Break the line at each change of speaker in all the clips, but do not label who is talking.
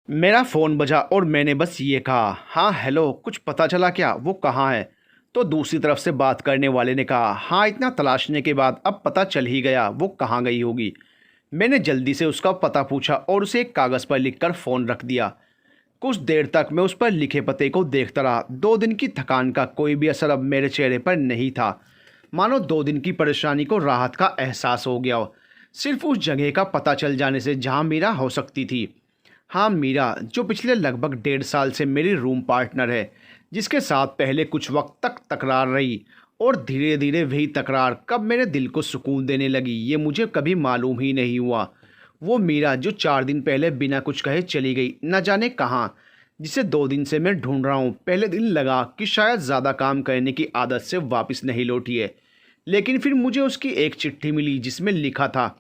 मेरा फ़ोन बजा और मैंने बस ये कहा, हाँ हेलो, कुछ पता चला क्या, वो कहाँ है? तो दूसरी तरफ से बात करने वाले ने कहा, हाँ इतना तलाशने के बाद अब पता चल ही गया वो कहाँ गई होगी। मैंने जल्दी से उसका पता पूछा और उसे एक कागज़ पर लिखकर फ़ोन रख दिया। कुछ देर तक मैं उस पर लिखे पते को देखता रहा। 2 दिन की थकान का कोई भी असर अब मेरे चेहरे पर नहीं था। मानो 2 दिन की परेशानी को राहत का एहसास हो गया हो, सिर्फ उस जगह का पता चल जाने से जहाँ मीरा हो सकती थी। हाँ, मीरा, जो पिछले लगभग 1.5 साल से मेरी रूम पार्टनर है, जिसके साथ पहले कुछ वक्त तक तकरार रही और धीरे धीरे वही तकरार कब मेरे दिल को सुकून देने लगी ये मुझे कभी मालूम ही नहीं हुआ। वो मीरा जो 4 दिन पहले बिना कुछ कहे चली गई न जाने कहाँ, जिसे 2 दिन से मैं ढूंढ रहा हूँ। पहले दिन लगा कि शायद ज़्यादा काम करने की आदत से वापस नहीं लौटी है, लेकिन फिर मुझे उसकी एक चिट्ठी मिली जिसमें लिखा था,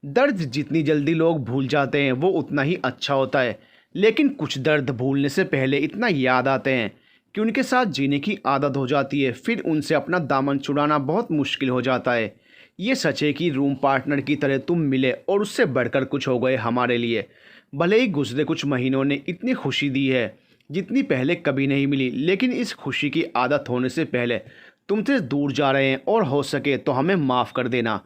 दर्द जितनी जल्दी लोग भूल जाते हैं वो उतना ही अच्छा होता है, लेकिन कुछ दर्द भूलने से पहले इतना याद आते हैं कि उनके साथ जीने की आदत हो जाती है, फिर उनसे अपना दामन छुड़ाना बहुत मुश्किल हो जाता है। ये सच है कि रूम पार्टनर की तरह तुम मिले और उससे बढ़कर कुछ हो गए हमारे लिए। भले ही गुजरे कुछ महीनों ने इतनी खुशी दी है जितनी पहले कभी नहीं मिली, लेकिन इस खुशी की आदत होने से पहले तुमसे दूर जा रहे हैं और हो सके तो हमें माफ़ कर देना।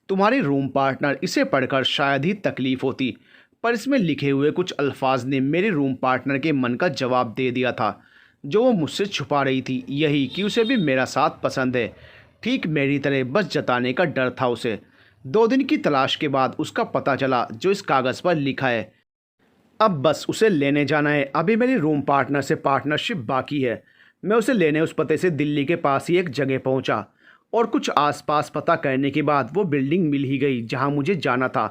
तुम्हारी रूम पार्टनर इसे पढ़कर शायद ही तकलीफ़ होती, पर इसमें लिखे हुए कुछ अल्फाज ने मेरे रूम पार्टनर के मन का जवाब दे दिया था जो वो मुझसे छुपा रही थी, यही कि उसे भी मेरा साथ पसंद है, ठीक मेरी तरह, बस जताने का डर था उसे। 2 दिन की तलाश के बाद उसका पता चला जो इस कागज़ पर लिखा है। अब बस उसे लेने जाना है। अभी मेरी रूम पार्टनर से पार्टनरशिप बाकी है। मैं उसे लेने उस पते से दिल्ली के पास ही एक जगह पहुंचा और कुछ आसपास पता करने के बाद वो बिल्डिंग मिल ही गई जहां मुझे जाना था।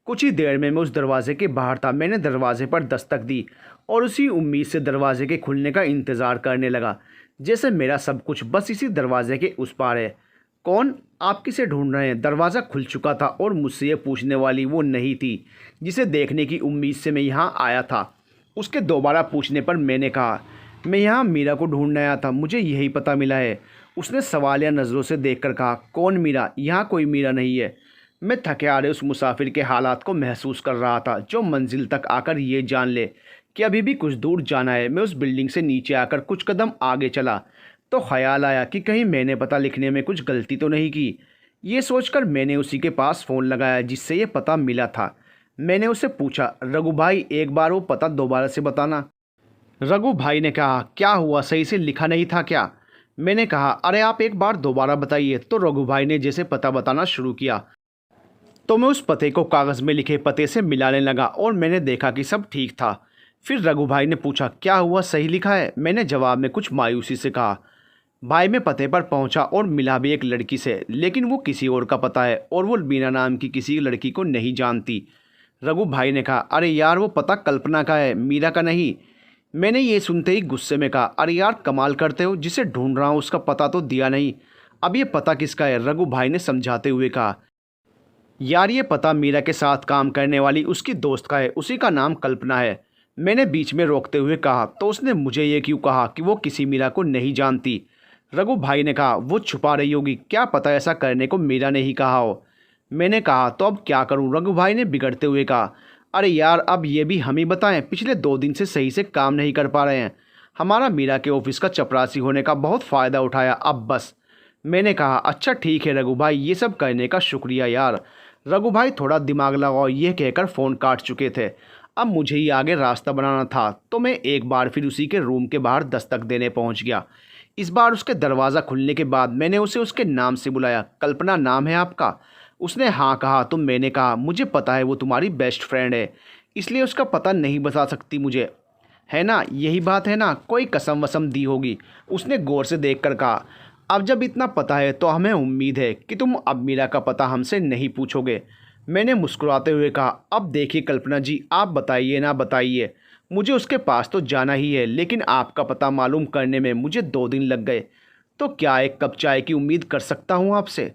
कुछ ही देर में मैं उस दरवाजे के बाहर था। मैंने दरवाजे पर दस्तक दी और उसी उम्मीद से दरवाजे के खुलने का इंतज़ार करने लगा, जैसे मेरा सब कुछ बस इसी दरवाजे के उस पार है। कौन? आप किसे ढूंढ रहे हैं? दरवाज़ा खुल चुका था और मुझसे ये पूछने वाली वो नहीं थी जिसे देखने की उम्मीद से मैं यहाँ आया था। उसके दोबारा पूछने पर मैंने कहा, मैं यहाँ मीरा को ढूंढने आया था, मुझे यही पता मिला है। उसने सवालिया नज़रों से देखकर कहा, कौन मीरा? यहाँ कोई मीरा नहीं है। मैं थके हारे उस मुसाफिर के हालात को महसूस कर रहा था जो मंजिल तक आकर ये जान ले कि अभी भी कुछ दूर जाना है। मैं उस बिल्डिंग से नीचे आकर कुछ कदम आगे चला तो ख्याल आया कि कहीं मैंने पता लिखने में कुछ गलती तो नहीं की। ये सोचकर मैंने उसी के पास फ़ोन लगाया जिससे ये पता मिला था। मैंने उसे पूछा, रघु भाई, एक बार वो पता दोबारा से बताना। रघु भाई ने कहा, क्या हुआ, सही से लिखा नहीं था क्या? मैंने कहा, अरे आप एक बार दोबारा बताइए। तो रघु भाई ने जैसे पता बताना शुरू किया तो मैं उस पते को कागज़ में लिखे पते से मिलाने लगा और मैंने देखा कि सब ठीक था। फिर रघु भाई ने पूछा, क्या हुआ, सही लिखा है? मैंने जवाब में कुछ मायूसी से कहा, भाई मैं पते पर पहुंचा और मिला भी एक लड़की से, लेकिन वो किसी और का पता है और वो बीना नाम की किसी लड़की को नहीं जानती। रघु भाई ने कहा, अरे यार वो पता कल्पना का है, मीरा का नहीं। मैंने ये सुनते ही गुस्से में कहा, अरे यार कमाल करते हो, जिसे ढूंढ रहा हूँ उसका पता तो दिया नहीं, अब ये पता किसका है? रघु भाई ने समझाते हुए कहा, यार ये पता मीरा के साथ काम करने वाली उसकी दोस्त का है, उसी का नाम कल्पना है। मैंने बीच में रोकते हुए कहा, तो उसने मुझे ये क्यों कहा कि वो किसी मीरा को नहीं जानती? रघु भाई ने कहा, वो छुपा रही होगी, क्या पता ऐसा करने को मीरा ने ही कहा हो। मैंने कहा, तो अब क्या करूं? रघु भाई ने बिगड़ते हुए कहा, अरे यार अब ये भी हम ही बताएं, पिछले 2 दिन से सही से काम नहीं कर पा रहे हैं। हमारा मीरा के ऑफिस का चपरासी होने का बहुत फ़ायदा उठाया, अब बस। मैंने कहा, अच्छा ठीक है रघु भाई, ये सब करने का शुक्रिया यार। रघु भाई थोड़ा दिमाग लगाओ, ये कहकर फ़ोन काट चुके थे। अब मुझे ही आगे रास्ता बनाना था तो मैं एक बार फिर उसी के रूम के बाहर दस्तक देने पहुंच गया। इस बार उसके दरवाज़ा खुलने के बाद मैंने उसे उसके नाम से बुलाया, कल्पना नाम है आपका? उसने हाँ कहा तो मैंने कहा, मुझे पता है वो तुम्हारी बेस्ट फ्रेंड है, इसलिए उसका पता नहीं बता सकती मुझे, है ना? यही बात है ना? कोई कसम वसम दी होगी। उसने गौर से देखकर कहा, अब जब इतना पता है तो हमें उम्मीद है कि तुम अब मीरा का पता हमसे नहीं पूछोगे। मैंने मुस्कुराते हुए कहा, अब देखिए कल्पना जी, आप बताइए ना बताइए, मुझे उसके पास तो जाना ही है, लेकिन आपका पता मालूम करने में मुझे 2 दिन लग गए, तो क्या एक कप चाय की उम्मीद कर सकता हूँ आपसे?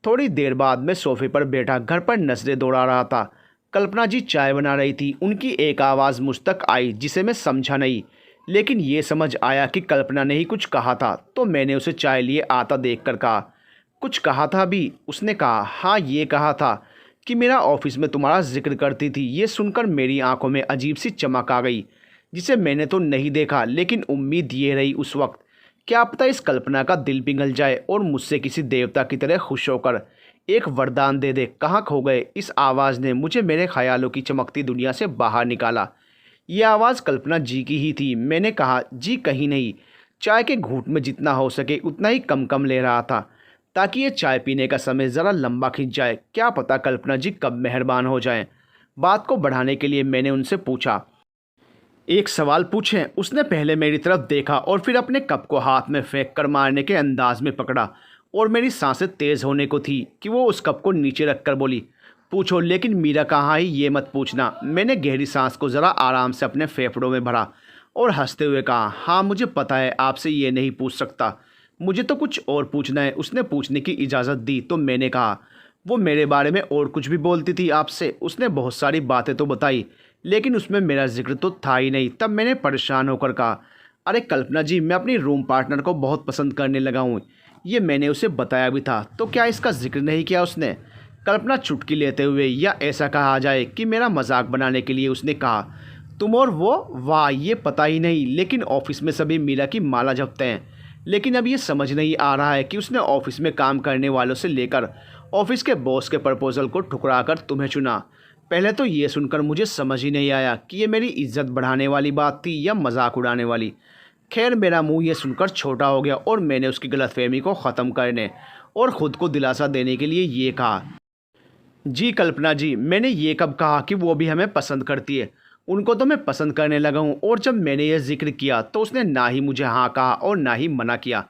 थोड़ी देर बाद मैं सोफे पर बैठा घर पर नजरें दौड़ा रहा था। कल्पना जी चाय बना रही थी। उनकी एक आवाज़ मुझ तक आई जिसे मैं समझा नहीं, लेकिन ये समझ आया कि कल्पना ने ही कुछ कहा था, तो मैंने उसे चाय लिए आता देखकर कहा, कुछ कहा था भी? उसने कहा, हाँ ये कहा था कि मेरा ऑफिस में तुम्हारा जिक्र करती थी। ये सुनकर मेरी आंखों में अजीब सी चमक आ गई, जिसे मैंने तो नहीं देखा, लेकिन उम्मीद ये रही उस वक्त, क्या पता इस कल्पना का दिल पिघल जाए और मुझसे किसी देवता की तरह खुश होकर एक वरदान दे दे। कहाँ खो गए? इस आवाज़ ने मुझे मेरे ख्यालों की चमकती दुनिया से बाहर निकाला। यह आवाज़ कल्पना जी की ही थी। मैंने कहा, जी कहीं नहीं। चाय के घूंट में जितना हो सके उतना ही कम कम ले रहा था, ताकि ये चाय पीने का समय ज़रा लंबा खिंच जाए। क्या पता कल्पना जी कब मेहरबान हो जाएं। बात को बढ़ाने के लिए मैंने उनसे पूछा, एक सवाल पूछें? उसने पहले मेरी तरफ देखा और फिर अपने कप को हाथ में फेंक कर मारने के अंदाज में पकड़ा, और मेरी सांसें तेज़ होने को थी कि वो उस कप को नीचे रख कर बोली, पूछो, लेकिन मीरा कहाँ है ये मत पूछना। मैंने गहरी सांस को ज़रा आराम से अपने फेफड़ों में भरा और हंसते हुए कहा, हाँ मुझे पता है आपसे ये नहीं पूछ सकता, मुझे तो कुछ और पूछना है। उसने पूछने की इजाज़त दी तो मैंने कहा, वो मेरे बारे में और कुछ भी बोलती थी आपसे? उसने बहुत सारी बातें तो बताई, लेकिन उसमें मेरा जिक्र तो था ही नहीं। तब मैंने परेशान होकर कहा, अरे कल्पना जी, मैं अपनी रूम पार्टनर को बहुत पसंद करने लगा हूँ। ये मैंने उसे बताया भी था, तो क्या इसका जिक्र नहीं किया उसने? कल्पना चुटकी लेते हुए, या ऐसा कहा जाए कि मेरा मजाक बनाने के लिए, उसने कहा, तुम और वो? वाह, ये पता ही नहीं। लेकिन ऑफिस में सभी मीरा की माला जपते हैं। लेकिन अब ये समझ नहीं आ रहा है कि उसने ऑफिस में काम करने वालों से लेकर ऑफिस के बॉस के प्रपोजल को ठुकराकर तुम्हें चुना। पहले तो ये सुनकर मुझे समझ ही नहीं आया कि ये मेरी इज्जत बढ़ाने वाली बात थी या मजाक उड़ाने वाली। खैर, मेरा मुंह ये सुनकर छोटा हो गया और मैंने उसकी गलतफहमी को ख़त्म करने और ख़ुद को दिलासा देने के लिए ये कहा, जी कल्पना जी, मैंने ये कब कहा कि वो भी हमें पसंद करती है? उनको तो मैं पसंद करने लगा हूँ, और जब मैंने यह जिक्र किया तो उसने ना ही मुझे हाँ कहा और ना ही मना किया।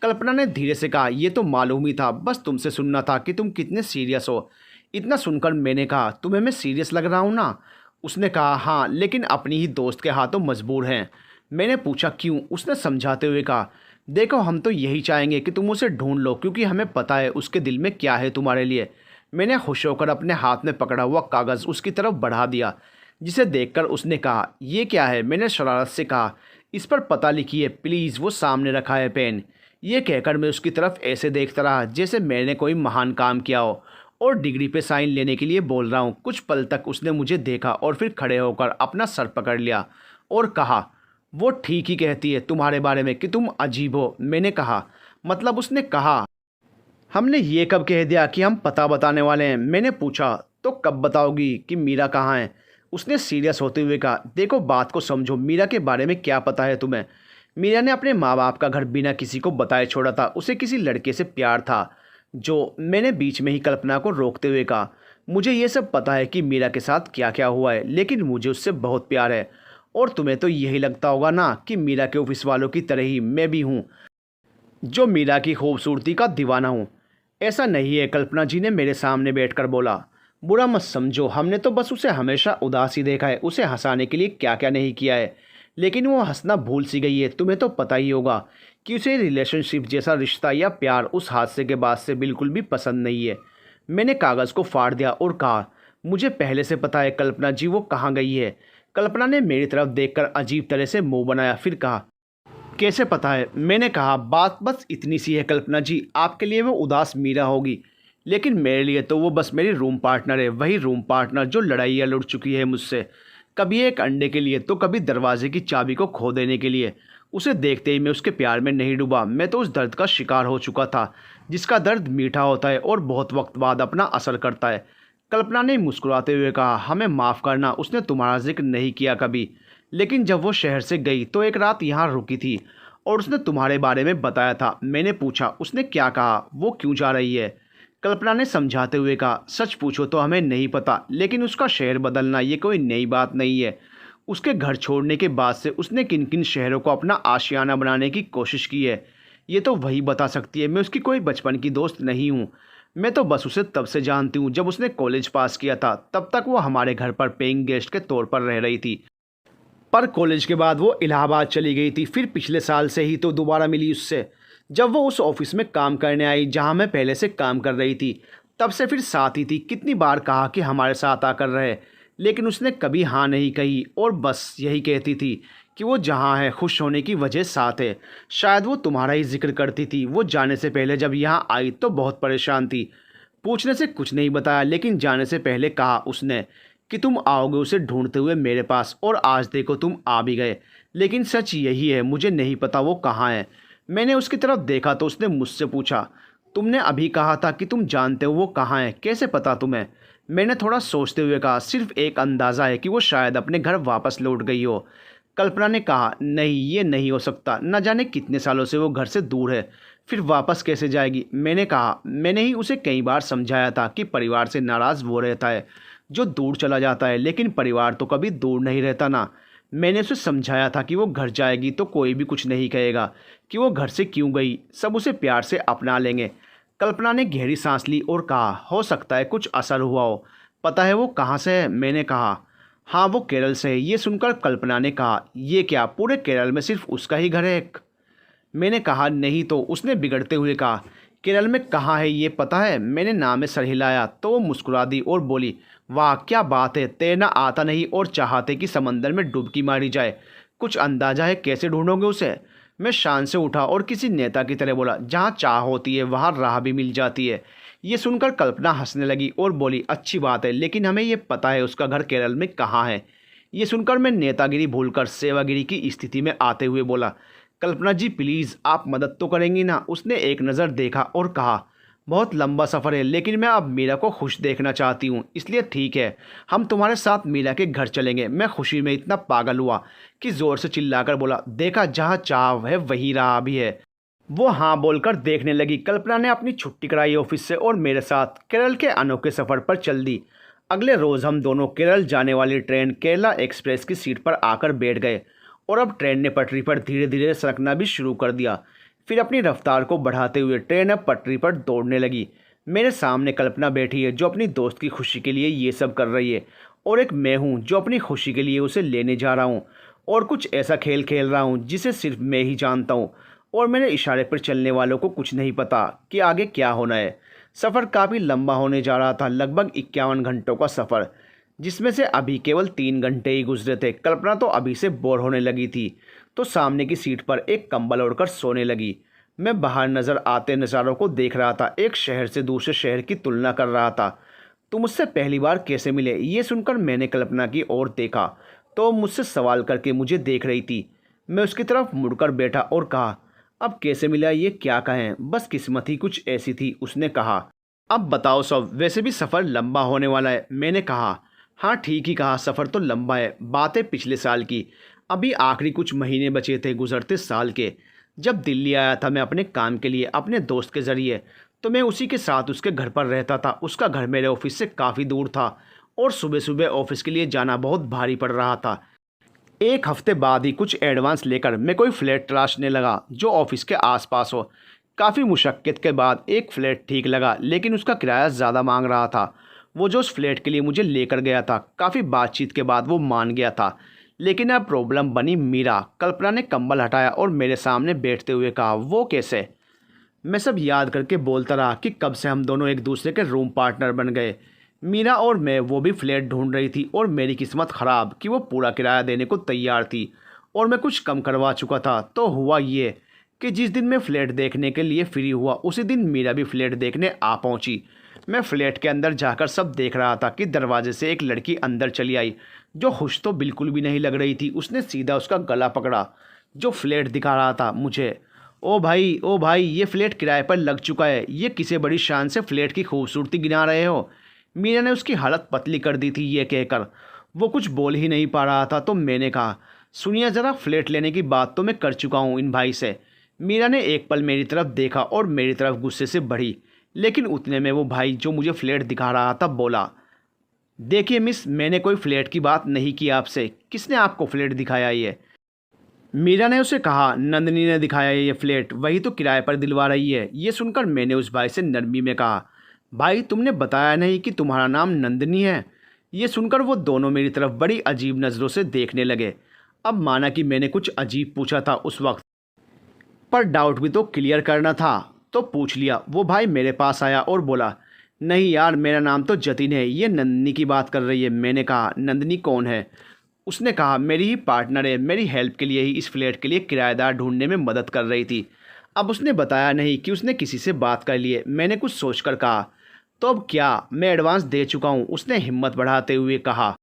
कल्पना ने धीरे से कहा, ये तो मालूम ही था, बस तुमसे सुनना था कि तुम कितने सीरियस हो। इतना सुनकर मैंने कहा, तुम्हें मैं सीरियस लग रहा हूँ ना? उसने कहा, हाँ, लेकिन अपनी ही दोस्त के हाथों मजबूर हैं। मैंने पूछा, क्यों? उसने समझाते हुए कहा, देखो, हम तो यही चाहेंगे कि तुम उसे ढूंढ लो, क्योंकि हमें पता है उसके दिल में क्या है तुम्हारे लिए। मैंने खुश होकर अपने हाथ में पकड़ा हुआ कागज़ उसकी तरफ बढ़ा दिया, जिसे देखकर उसने कहा, ये क्या है? मैंने शरारत से कहा, इस पर पता लिखिए प्लीज़। वो सामने रखा है पेन। ये कहकर मैं उसकी तरफ ऐसे देखता रहा जैसे मैंने कोई महान काम किया हो और डिग्री पे साइन लेने के लिए बोल रहा हूँ। कुछ पल तक उसने मुझे देखा और फिर खड़े होकर अपना सर पकड़ लिया और कहा, वो ठीक ही कहती है तुम्हारे बारे में कि तुम अजीब हो। मैंने कहा, मतलब? उसने कहा, हमने ये कब कह दिया कि हम पता बताने वाले हैं? मैंने पूछा, तो कब बताओगी कि मीरा कहाँ है? उसने सीरियस होते हुए कहा, देखो, बात को समझो, मीरा के बारे में क्या पता है तुम्हें? मीरा ने अपने माँ बाप का घर बिना किसी को बताए छोड़ा था। उसे किसी लड़के से प्यार था। जो मैंने बीच में ही कल्पना को रोकते हुए कहा, मुझे ये सब पता है कि मीरा के साथ क्या क्या हुआ है, लेकिन मुझे उससे बहुत प्यार है। और तुम्हें तो यही लगता होगा ना कि मीरा के ऑफिस वालों की तरह ही मैं भी हूँ, जो मीरा की खूबसूरती का दीवाना हूँ। ऐसा नहीं है, कल्पना जी ने मेरे सामने बैठकर बोला, बुरा मत समझो, हमने तो बस उसे हमेशा उदास ही देखा है। उसे हंसाने के लिए क्या क्या नहीं किया है, लेकिन वो हंसना भूल सी गई है। तुम्हें तो पता ही होगा कि उसे रिलेशनशिप जैसा रिश्ता या प्यार उस हादसे के बाद से बिल्कुल भी पसंद नहीं है। मैंने कागज़ को फाड़ दिया और कहा, मुझे पहले से पता है कल्पना जी, वो कहाँ गई है? कल्पना ने मेरी तरफ देखकर अजीब तरह से मुंह बनाया, फिर कहा, कैसे पता है? मैंने कहा, बात बस इतनी सी है कल्पना जी, आपके लिए वो उदास मीरा होगी, लेकिन मेरे लिए तो वो बस मेरी रूम पार्टनर है। वही रूम पार्टनर जो लड़ाइयाँ लड़ चुकी है मुझसे, कभी एक अंडे के लिए तो कभी दरवाजे की चाबी को खो देने के लिए। उसे देखते ही मैं उसके प्यार में नहीं डूबा। मैं तो उस दर्द का शिकार हो चुका था, जिसका दर्द मीठा होता है और बहुत वक्त बाद अपना असर करता है। कल्पना ने मुस्कुराते हुए कहा, हमें माफ़ करना, उसने तुम्हारा जिक्र नहीं किया कभी, लेकिन जब वो शहर से गई तो एक रात यहाँ रुकी थी और उसने तुम्हारे बारे में बताया था। मैंने पूछा, उसने क्या कहा? वो क्यों जा रही है? कल्पना ने समझाते हुए कहा, सच पूछो तो हमें नहीं पता, लेकिन उसका शहर बदलना ये कोई नई बात नहीं है। उसके घर छोड़ने के बाद से उसने किन किन शहरों को अपना आशियाना बनाने की कोशिश की है, ये तो वही बता सकती है। मैं उसकी कोई बचपन की दोस्त नहीं हूँ। मैं तो बस उसे तब से जानती हूँ जब उसने कॉलेज पास किया था। तब तक वो हमारे घर पर पेइंग गेस्ट के तौर पर रह रही थी, पर कॉलेज के बाद वो इलाहाबाद चली गई थी। फिर पिछले साल से ही तो दोबारा मिली उससे, जब वो उस ऑफिस में काम करने आई जहाँ मैं पहले से काम कर रही थी। तब से फिर साथ ही थी। कितनी बार कहा कि हमारे साथ आकर रहे, लेकिन उसने कभी हाँ नहीं कही और बस यही कहती थी कि वो जहाँ है खुश होने की वजह साथ है। शायद वो तुम्हारा ही जिक्र करती थी। वो जाने से पहले जब यहाँ आई तो बहुत परेशान थी, पूछने से कुछ नहीं बताया, लेकिन जाने से पहले कहा उसने कि तुम आओगे उसे ढूंढते हुए मेरे पास, और आज देखो तुम आ भी गए। लेकिन सच यही है, मुझे नहीं पता वो कहाँ है। मैंने उसकी तरफ देखा तो उसने मुझसे पूछा, तुमने अभी कहा था कि तुम जानते हो वो कहाँ है, कैसे पता तुम्हें? मैंने थोड़ा सोचते हुए कहा, सिर्फ एक अंदाज़ा है कि वो शायद अपने घर वापस लौट गई हो। कल्पना ने कहा, नहीं ये नहीं हो सकता, न जाने कितने सालों से वो घर से दूर है, फिर वापस कैसे जाएगी? मैंने कहा, मैंने ही उसे कई बार समझाया था कि परिवार से नाराज़ वो रहता है जो दूर चला जाता है, लेकिन परिवार तो कभी दूर नहीं रहता ना। मैंने उसे समझाया था कि वो घर जाएगी तो कोई भी कुछ नहीं कहेगा कि वो घर से क्यों गई, सब उसे प्यार से अपना लेंगे। कल्पना ने गहरी सांस ली और कहा, हो सकता है कुछ असर हुआ हो। पता है वो कहाँ से है? मैंने कहा, हाँ वो केरल से है। ये सुनकर कल्पना ने कहा, ये क्या पूरे केरल में सिर्फ उसका ही घर है एक? मैंने कहा, नहीं तो। उसने बिगड़ते हुए कहा, केरल में कहाँ है ये पता है? मैंने नाम में सर हिलाया तो वो मुस्कुरा दी और बोली, वाह क्या बात है, तैरना आता नहीं और चाहते कि समंदर में डुबकी मारी जाए। कुछ अंदाजा है कैसे ढूंढोगे उसे? मैं शान से उठा और किसी नेता की तरह बोला, जहाँ चाह होती है वहाँ राह भी मिल जाती है। ये सुनकर कल्पना हंसने लगी और बोली, अच्छी बात है, लेकिन हमें ये पता है उसका घर केरल में कहाँ है। ये सुनकर मैं नेतागिरी भूलकर सेवागिरी की स्थिति में आते हुए बोला, कल्पना जी प्लीज़ आप मदद तो करेंगी ना? उसने एक नज़र देखा और कहा, बहुत लंबा सफ़र है, लेकिन मैं अब मीरा को खुश देखना चाहती हूँ, इसलिए ठीक है हम तुम्हारे साथ मीरा के घर चलेंगे। मैं खुशी में इतना पागल हुआ कि ज़ोर से चिल्लाकर बोला, देखा जहाँ चाह है वही राह भी है। वो हाँ बोलकर देखने लगी। कल्पना ने अपनी छुट्टी कराई ऑफिस से और मेरे साथ केरल के अनोखे सफ़र पर चल दी। अगले रोज़ हम दोनों केरल जाने वाली ट्रेन केरला एक्सप्रेस की सीट पर आकर बैठ गए और अब ट्रेन ने पटरी पर धीरे धीरे सरकना भी शुरू कर दिया। फिर अपनी रफ्तार को बढ़ाते हुए ट्रेन अब पटरी पर दौड़ने लगी। मेरे सामने कल्पना बैठी है जो अपनी दोस्त की खुशी के लिए ये सब कर रही है, और एक मैं हूँ जो अपनी खुशी के लिए उसे लेने जा रहा हूँ और कुछ ऐसा खेल खेल रहा हूँ जिसे सिर्फ मैं ही जानता हूँ, और मेरे इशारे पर चलने वालों को कुछ नहीं पता कि आगे क्या होना है। सफ़र काफ़ी लंबा होने जा रहा था, लगभग 51 घंटों का सफ़र, जिसमें से अभी केवल 3 घंटे ही गुजरे थे। कल्पना तो अभी से बोर होने लगी थी, तो सामने की सीट पर एक कंबल ओढ़कर सोने लगी। मैं बाहर नज़र आते नज़ारों को देख रहा था, एक शहर से दूसरे शहर की तुलना कर रहा था। तुम मुझसे पहली बार कैसे मिले? ये सुनकर मैंने कल्पना की ओर देखा तो मुझसे सवाल करके मुझे देख रही थी। मैं उसकी तरफ मुड़कर बैठा और कहा, अब कैसे मिला ये क्या कहें, बस किस्मत ही कुछ ऐसी थी। उसने कहा, अब बताओ सब, वैसे भी सफ़र लंबा होने वाला है। मैंने कहा, हाँ ठीक ही कहा, सफ़र तो लंबा है। बात है पिछले साल की, अभी आखिरी कुछ महीने बचे थे गुजरते साल के। जब दिल्ली आया था मैं अपने काम के लिए अपने दोस्त के ज़रिए, तो मैं उसी के साथ उसके घर पर रहता था। उसका घर मेरे ऑफिस से काफ़ी दूर था और सुबह सुबह ऑफिस के लिए जाना बहुत भारी पड़ रहा था। एक हफ्ते बाद ही कुछ एडवांस लेकर मैं कोई फ्लैट तलाशने लगा जो ऑफिस के आसपास हो। काफ़ी मुशक्क़त के बाद एक फ़्लैट ठीक लगा, लेकिन उसका किराया ज़्यादा मांग रहा था। वो जो उस फ्लैट के लिए मुझे लेकर गया था, काफ़ी बातचीत के बाद वो मान गया था, लेकिन अब प्रॉब्लम बनी मीरा। कल्पना ने कंबल हटाया और मेरे सामने बैठते हुए कहा, वो कैसे? मैं सब याद करके बोलता रहा कि कब से हम दोनों एक दूसरे के रूम पार्टनर बन गए। मीरा और मैं वो भी फ्लैट ढूंढ रही थी और मेरी किस्मत ख़राब कि वो पूरा किराया देने को तैयार थी और मैं कुछ कम करवा चुका था। तो हुआ ये कि जिस दिन मैं फ़्लैट देखने के लिए फ्री हुआ उसी दिन मीरा भी फ्लैट देखने आ पहुंची। मैं फ्लैट के अंदर जाकर सब देख रहा था कि दरवाजे से एक लड़की अंदर चली आई जो खुश तो बिल्कुल भी नहीं लग रही थी। उसने सीधा उसका गला पकड़ा जो फ्लैट दिखा रहा था मुझे। ओ भाई ये फ्लैट किराए पर लग चुका है, ये किसे बड़ी शान से फ्लैट की खूबसूरती गिना रहे हो? मीरा ने उसकी हालत पतली कर दी थी ये कहकर। वो कुछ बोल ही नहीं पा रहा था तो मैंने कहा, सुनिए ज़रा, फ्लैट लेने की बात तो मैं कर चुका हूँ इन भाई से। मीरा ने एक पल मेरी तरफ देखा और मेरी तरफ गुस्से से बढ़ी, लेकिन उतने में वो भाई जो मुझे फ्लैट दिखा रहा था बोला, देखिए मिस, मैंने कोई फ्लैट की बात नहीं की आपसे, किसने आपको फ्लैट दिखाया ये? मीरा ने उसे कहा, नंदिनी ने दिखाया ये फ्लैट, वही तो किराए पर दिलवा रही है। ये सुनकर मैंने उस भाई से नरमी में कहा, भाई तुमने बताया नहीं कि तुम्हारा नाम नंदिनी है? ये सुनकर वो दोनों मेरी तरफ बड़ी अजीब नज़रों से देखने लगे। अब माना कि मैंने कुछ अजीब पूछा था उस वक्त, पर डाउट भी तो क्लियर करना था, तो पूछ लिया। वो भाई मेरे पास आया और बोला, नहीं यार मेरा नाम तो जतिन है, ये नंदिनी की बात कर रही है। मैंने कहा, नंदिनी कौन है? उसने कहा, मेरी ही पार्टनर है, मेरी हेल्प के लिए ही इस फ्लैट के लिए किराएदार ढूंढने में मदद कर रही थी। अब उसने बताया नहीं कि उसने किसी से बात कर ली है। मैंने कुछ सोचकर कहा, तो अब क्या, मैं एडवांस दे चुका हूँ, उसने हिम्मत बढ़ाते हुए कहा।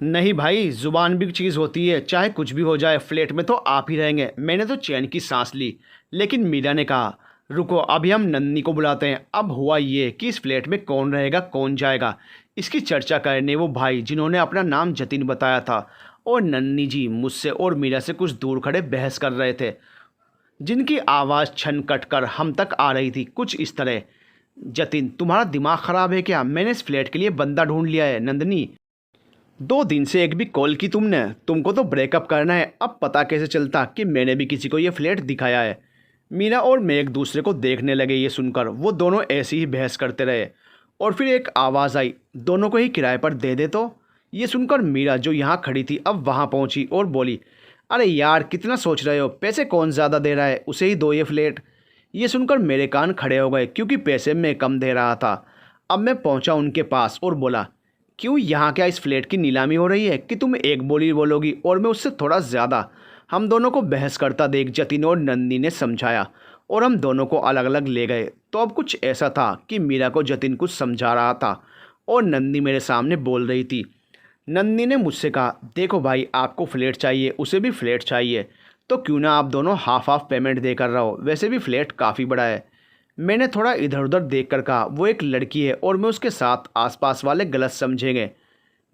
नहीं भाई, ज़ुबान भी चीज़ होती है, चाहे कुछ भी हो जाए फ्लैट में तो आप ही रहेंगे। मैंने तो चैन की सांस ली, लेकिन मीरा ने कहा रुको, अभी हम नन्नी को बुलाते हैं। अब हुआ ये कि इस फ्लैट में कौन रहेगा कौन जाएगा, इसकी चर्चा करने वो भाई जिन्होंने अपना नाम जतिन बताया था और नन्नी जी मुझसे और मीरा से कुछ दूर खड़े बहस कर रहे थे, जिनकी आवाज़ छन कट कर हम तक आ रही थी कुछ इस तरह। जतिन, तुम्हारा दिमाग ख़राब है क्या? मैंने इस फ्लैट के लिए बंदा ढूंढ लिया है। नंदनी, 2 दिन से एक भी कॉल की तुमने? तुमको तो ब्रेकअप करना है। अब पता कैसे चलता कि मैंने भी किसी को ये फ्लैट दिखाया है? मीरा और मैं एक दूसरे को देखने लगे। ये सुनकर वो दोनों ऐसी ही बहस करते रहे और फिर एक आवाज़ आई, दोनों को ही किराए पर दे दे तो। ये सुनकर मीरा जो यहाँ खड़ी थी अब वहाँ पहुँची और बोली, अरे यार कितना सोच रहे हो, पैसे कौन ज़्यादा दे रहा है, उसे ही दो ये फ्लैट। ये सुनकर मेरे कान खड़े हो गए क्योंकि पैसे मैं कम दे रहा था। अब मैं पहुँचा उनके पास और बोला, क्यों, यहाँ क्या इस फ्लैट की नीलामी हो रही है कि तुम एक बोली बोलोगी और मैं उससे थोड़ा ज़्यादा? हम दोनों को बहस करता देख जतिन और नंदी ने समझाया और हम दोनों को अलग अलग ले गए। तो अब कुछ ऐसा था कि मीरा को जतिन कुछ समझा रहा था और नंदी मेरे सामने बोल रही थी। नंदी ने मुझसे कहा, देखो भाई, आपको फ्लैट चाहिए, उसे भी फ्लैट चाहिए, तो क्यों ना आप दोनों हाफ हाफ पेमेंट दे कर रहो, वैसे भी फ्लैट काफ़ी बड़ा है। मैंने थोड़ा इधर उधर देख कर कहा, वो एक लड़की है और मैं उसके साथ, आसपास वाले गलत समझेंगे।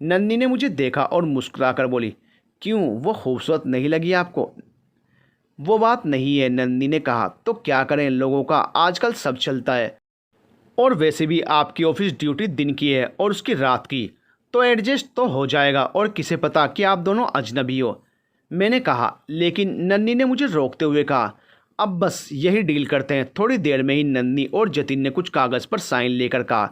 नंदी ने मुझे देखा और मुस्कुरा कर बोली, क्यों, वो खूबसूरत नहीं लगी आपको? वो बात नहीं है, नंदी ने कहा, तो क्या करें, लोगों का आजकल सब चलता है, और वैसे भी आपकी ऑफिस ड्यूटी दिन की है और उसकी रात की, तो एडजस्ट तो हो जाएगा, और किसे पता कि आप दोनों अजनबी हो। मैंने कहा, लेकिन नन्नी ने मुझे रोकते हुए कहा, अब बस यही डील करते हैं। थोड़ी देर में ही नन्नी और जतिन ने कुछ कागज़ पर साइन लेकर कहा,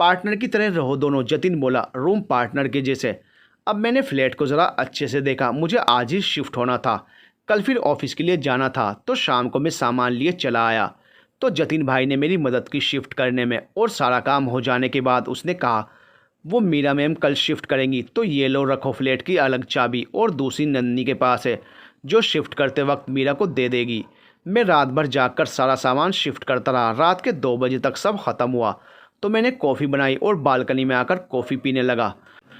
पार्टनर की तरह रहो दोनों। जतिन बोला, रूम पार्टनर के जैसे। अब मैंने फ्लैट को ज़रा अच्छे से देखा। मुझे आज ही शिफ्ट होना था, कल फिर ऑफिस के लिए जाना था, तो शाम को मैं सामान लिए चला आया। तो जतिन भाई ने मेरी मदद की शिफ्ट करने में, और सारा काम हो जाने के बाद उसने कहा, वो मीरा मैम कल शिफ्ट करेंगी, तो ये लो रखो फ्लैट की अलग चाबी, और दूसरी नन्नी के पास है, जो शिफ्ट करते वक्त मीरा को दे देगी। मैं रात भर जागकर सारा सामान शिफ्ट करता रहा। रात के 2 बजे तक सब ख़त्म हुआ तो मैंने कॉफ़ी बनाई और बालकनी में आकर कॉफ़ी पीने लगा।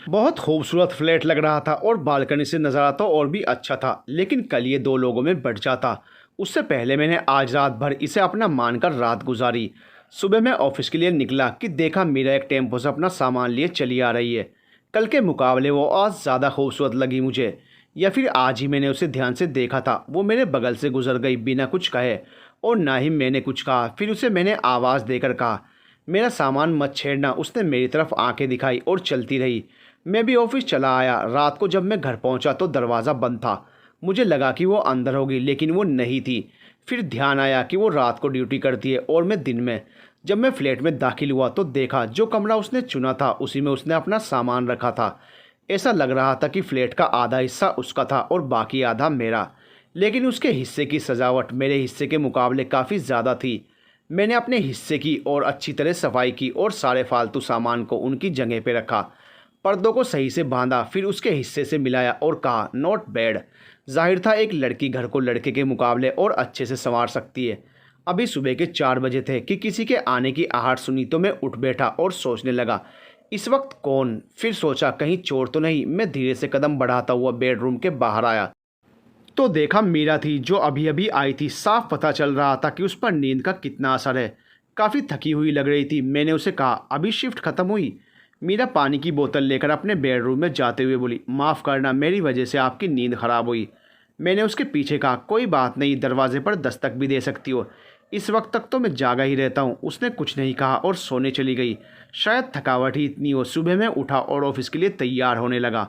बहुत खूबसूरत फ्लैट लग रहा था और बालकनी से नज़ारा तो और भी अच्छा था, लेकिन कल ये 2 लोगों में बढ़ जाता। उससे पहले मैंने आज रात भर इसे अपना मानकर रात गुजारी। सुबह मैं ऑफिस के लिए निकला कि देखा मीरा एक टेम्पो से अपना सामान लिए चली आ रही है। कल के मुकाबले वो आज ज़्यादा खूबसूरत लगी मुझे, या फिर आज ही मैंने उसे ध्यान से देखा था। वो मेरे बगल से गुजर गई बिना कुछ कहे, और ना ही मैंने कुछ कहा। फिर उसे मैंने आवाज़ देकर कहा, मेरा सामान मत छेड़ना। उसने मेरी तरफ आंखें दिखाई और चलती रही। मैं भी ऑफिस चला आया। रात को जब मैं घर पहुंचा तो दरवाज़ा बंद था। मुझे लगा कि वो अंदर होगी, लेकिन वो नहीं थी। फिर ध्यान आया कि वो रात को ड्यूटी करती है और मैं दिन में। जब मैं फ्लैट में दाखिल हुआ तो देखा जो कमरा उसने चुना था उसी में उसने अपना सामान रखा था। ऐसा लग रहा था कि फ्लैट का आधा हिस्सा उसका था और बाकी आधा मेरा, लेकिन उसके हिस्से की सजावट मेरे हिस्से के मुकाबले काफ़ी ज़्यादा थी। मैंने अपने हिस्से की और अच्छी तरह सफाई की और सारे फालतू सामान को उनकी जगह पे रखा। पर्दों को सही से बांधा, फिर उसके हिस्से से मिलाया और कहा, नॉट बैड। जाहिर था एक लड़की घर को लड़के के मुकाबले और अच्छे से संवार सकती है। अभी सुबह के 4 बजे थे कि किसी के आने की आहट सुनी तो मैं उठ बैठा और सोचने लगा, इस वक्त कौन? फिर सोचा कहीं चोर तो नहीं। मैं धीरे से कदम बढ़ाता हुआ बेडरूम के बाहर आया तो देखा मीरा थी, जो अभी अभी आई थी। साफ पता चल रहा था कि उस पर नींद का कितना असर है। काफ़ी थकी हुई लग रही थी। मैंने उसे कहा, अभी शिफ्ट ख़त्म हुई? मीरा पानी की बोतल लेकर अपने बेडरूम में जाते हुए बोली, माफ़ करना, मेरी वजह से आपकी नींद ख़राब हुई। मैंने उसके पीछे कहा, कोई बात नहीं, दरवाजे पर दस्तक भी दे सकती हो, इस वक्त तक तो मैं जागा ही रहता हूँ। उसने कुछ नहीं कहा और सोने चली गई। शायद थकावट ही इतनी हो। सुबह मैं उठा और ऑफिस के लिए तैयार होने लगा।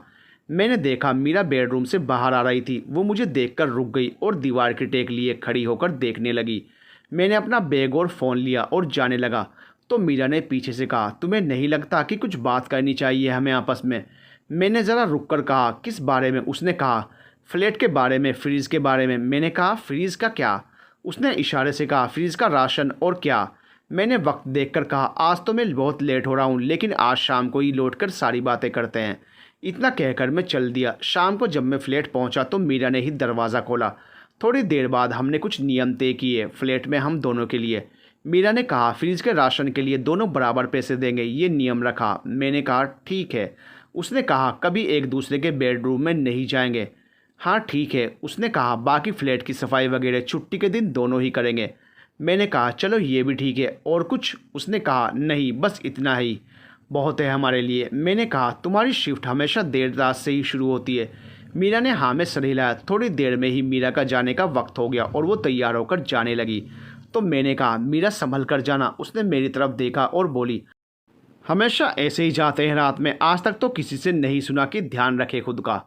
मैंने देखा मीरा बेडरूम से बाहर आ रही थी। वो मुझे देखकर रुक गई और दीवार की टेक लिए खड़ी होकर देखने लगी। मैंने अपना बैग और फ़ोन लिया और जाने लगा तो मीरा ने पीछे से कहा, तुम्हें नहीं लगता कि कुछ बात करनी चाहिए हमें आपस में? मैंने ज़रा रुक कर कहा, किस बारे में? उसने कहा, फ्लैट के बारे में, फ्रीज़ के बारे में। मैंने कहा, फ्रीज़ का क्या? उसने इशारे से कहा, फ्रीज़ का राशन। और क्या? मैंने वक्त देखकर कहा, आज तो मैं बहुत लेट हो रहा हूँ, लेकिन आज शाम को ही लौट कर सारी बातें करते हैं। इतना कहकर मैं चल दिया। शाम को जब मैं फ्लैट पहुँचा तो मीरा ने ही दरवाज़ा खोला। थोड़ी देर बाद हमने कुछ नियम तय किए फ्लैट में हम दोनों के लिए। मीरा ने कहा फ्रिज के राशन के लिए दोनों बराबर पैसे देंगे, ये नियम रखा। मैंने कहा ठीक है। उसने कहा कभी एक दूसरे के बेडरूम में नहीं जाएंगे। हाँ ठीक है। उसने कहा बाकी फ्लैट की सफाई वगैरह छुट्टी के दिन दोनों ही करेंगे। मैंने कहा चलो ये भी ठीक है, और कुछ? उसने कहा नहीं, बस इतना ही बहुत है हमारे लिए। मैंने कहा तुम्हारी शिफ्ट हमेशा देर रात से ही शुरू होती है। मीरा ने हाँ में सर हिलाया। थोड़ी देर में ही मीरा का जाने का वक्त हो गया और वो तैयार होकर जाने लगी। तो मैंने कहा मीरा संभल कर जाना। उसने मेरी तरफ देखा और बोली हमेशा ऐसे ही जाते हैं रात में, आज तक तो किसी से नहीं सुना कि ध्यान रखे खुद का।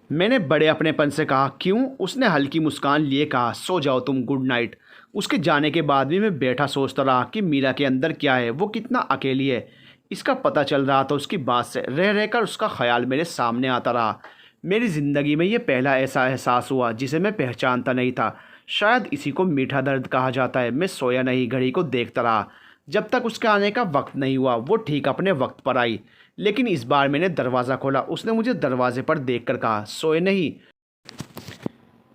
मैंने बड़े अपनेपन से कहा क्यों? उसने हल्की मुस्कान लिए कहा सो जाओ तुम, गुड नाइट। उसके जाने के बाद भी मैं बैठा सोचता रहा कि मीरा के अंदर क्या है, वो कितना अकेली है। इसका पता चल रहा था उसकी बात से, रह रहकर उसका ख्याल मेरे सामने आता रहा। मेरी ज़िंदगी में ये पहला ऐसा एहसास हुआ जिसे मैं पहचानता नहीं था। शायद इसी को मीठा दर्द कहा जाता है। मैं सोया नहीं, घड़ी को देखता रहा जब तक उसके आने का वक्त नहीं हुआ। वो ठीक अपने वक्त पर आई, लेकिन इस बार मैंने दरवाज़ा खोला। उसने मुझे दरवाजे पर देखकर कहा सोए नहीं?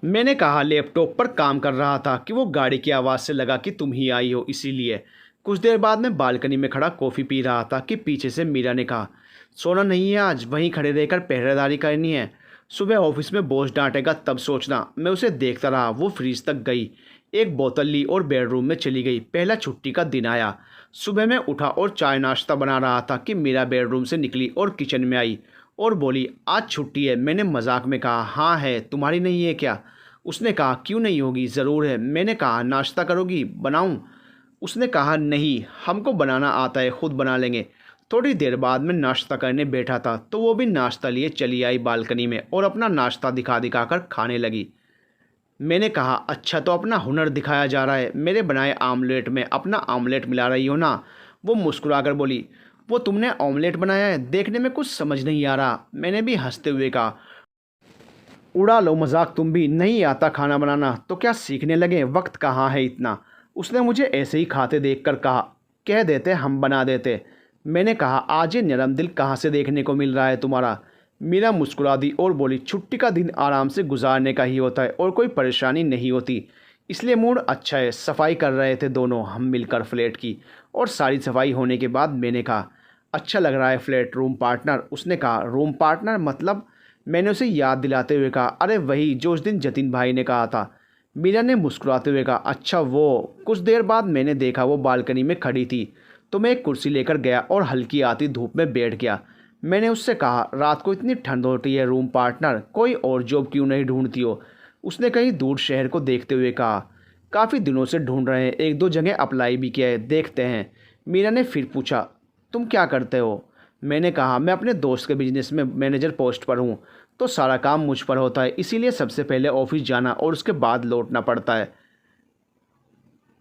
मैंने कहा लैपटॉप पर काम कर रहा था कि वो गाड़ी की आवाज़ से लगा कि तुम ही आई हो, इसीलिए। कुछ देर बाद मैं बालकनी में खड़ा कॉफ़ी पी रहा था कि पीछे से मीरा ने कहा सोना नहीं है आज, वहीं खड़े रहकर पहरेदारी करनी है। सुबह ऑफिस में बॉस डांटेगा तब सोचना। मैं उसे देखता रहा। वो फ्रिज तक गई, एक बोतल ली और बेडरूम में चली गई। पहला छुट्टी का दिन आया। सुबह मैं उठा और चाय नाश्ता बना रहा था कि मीरा बेडरूम से निकली और किचन में आई और बोली आज छुट्टी है। मैंने मजाक में कहा हाँ है, तुम्हारी नहीं है क्या? उसने कहा क्यों नहीं होगी, ज़रूर है। मैंने कहा नाश्ता करोगी, बनाऊं? उसने कहा नहीं, हमको बनाना आता है, खुद बना लेंगे। थोड़ी देर बाद मैं नाश्ता करने बैठा था तो वो भी नाश्ता लिए चली आई बालकनी में और अपना नाश्ता दिखा दिखाकर खाने लगी। मैंने कहा अच्छा तो अपना हुनर दिखाया जा रहा है, मेरे बनाए आमलेट में अपना आमलेट मिला रही हो ना? वो मुस्कुराकर बोली वो तुमने ऑमलेट बनाया है, देखने में कुछ समझ नहीं आ रहा। मैंने भी हंसते हुए कहा उड़ा लो मजाक, तुम भी नहीं आता खाना बनाना तो क्या सीखने लगे, वक्त कहाँ है इतना। उसने मुझे ऐसे ही खाते देखकर कहा कह देते हम बना देते। मैंने कहा आज ये नरम दिल कहाँ से देखने को मिल रहा है तुम्हारा? मीरा मुस्कुरा दी और बोली छुट्टी का दिन आराम से गुजारने का ही होता है और कोई परेशानी नहीं होती, इसलिए मूड अच्छा है। सफाई कर रहे थे दोनों हम मिलकर फ्लैट की, और सारी सफाई होने के बाद मैंने कहा अच्छा लग रहा है फ्लैट, रूम पार्टनर? उसने कहा रूम पार्टनर मतलब? मैंने उसे याद दिलाते हुए कहा अरे वही जो उस दिन जतिन भाई ने कहा था। मीरा ने मुस्कुराते हुए कहा अच्छा वो। कुछ देर बाद मैंने देखा वो बालकनी में खड़ी थी तो मैं एक कुर्सी लेकर गया और हल्की आती धूप में बैठ गया। मैंने उससे कहा रात को इतनी ठंड होती है रूम पार्टनर, कोई और जॉब क्यों नहीं ढूंढती हो? उसने कहीं दूर शहर को देखते हुए कहा काफ़ी दिनों से ढूंढ रहे हैं, एक दो जगह अप्लाई भी किया है, देखते हैं। मीरा ने फिर पूछा तुम क्या करते हो? मैंने कहा मैं अपने दोस्त के बिजनेस में मैनेजर पोस्ट पर हूँ, तो सारा काम मुझ पर होता है, इसीलिए सबसे पहले ऑफिस जाना और उसके बाद लौटना पड़ता है।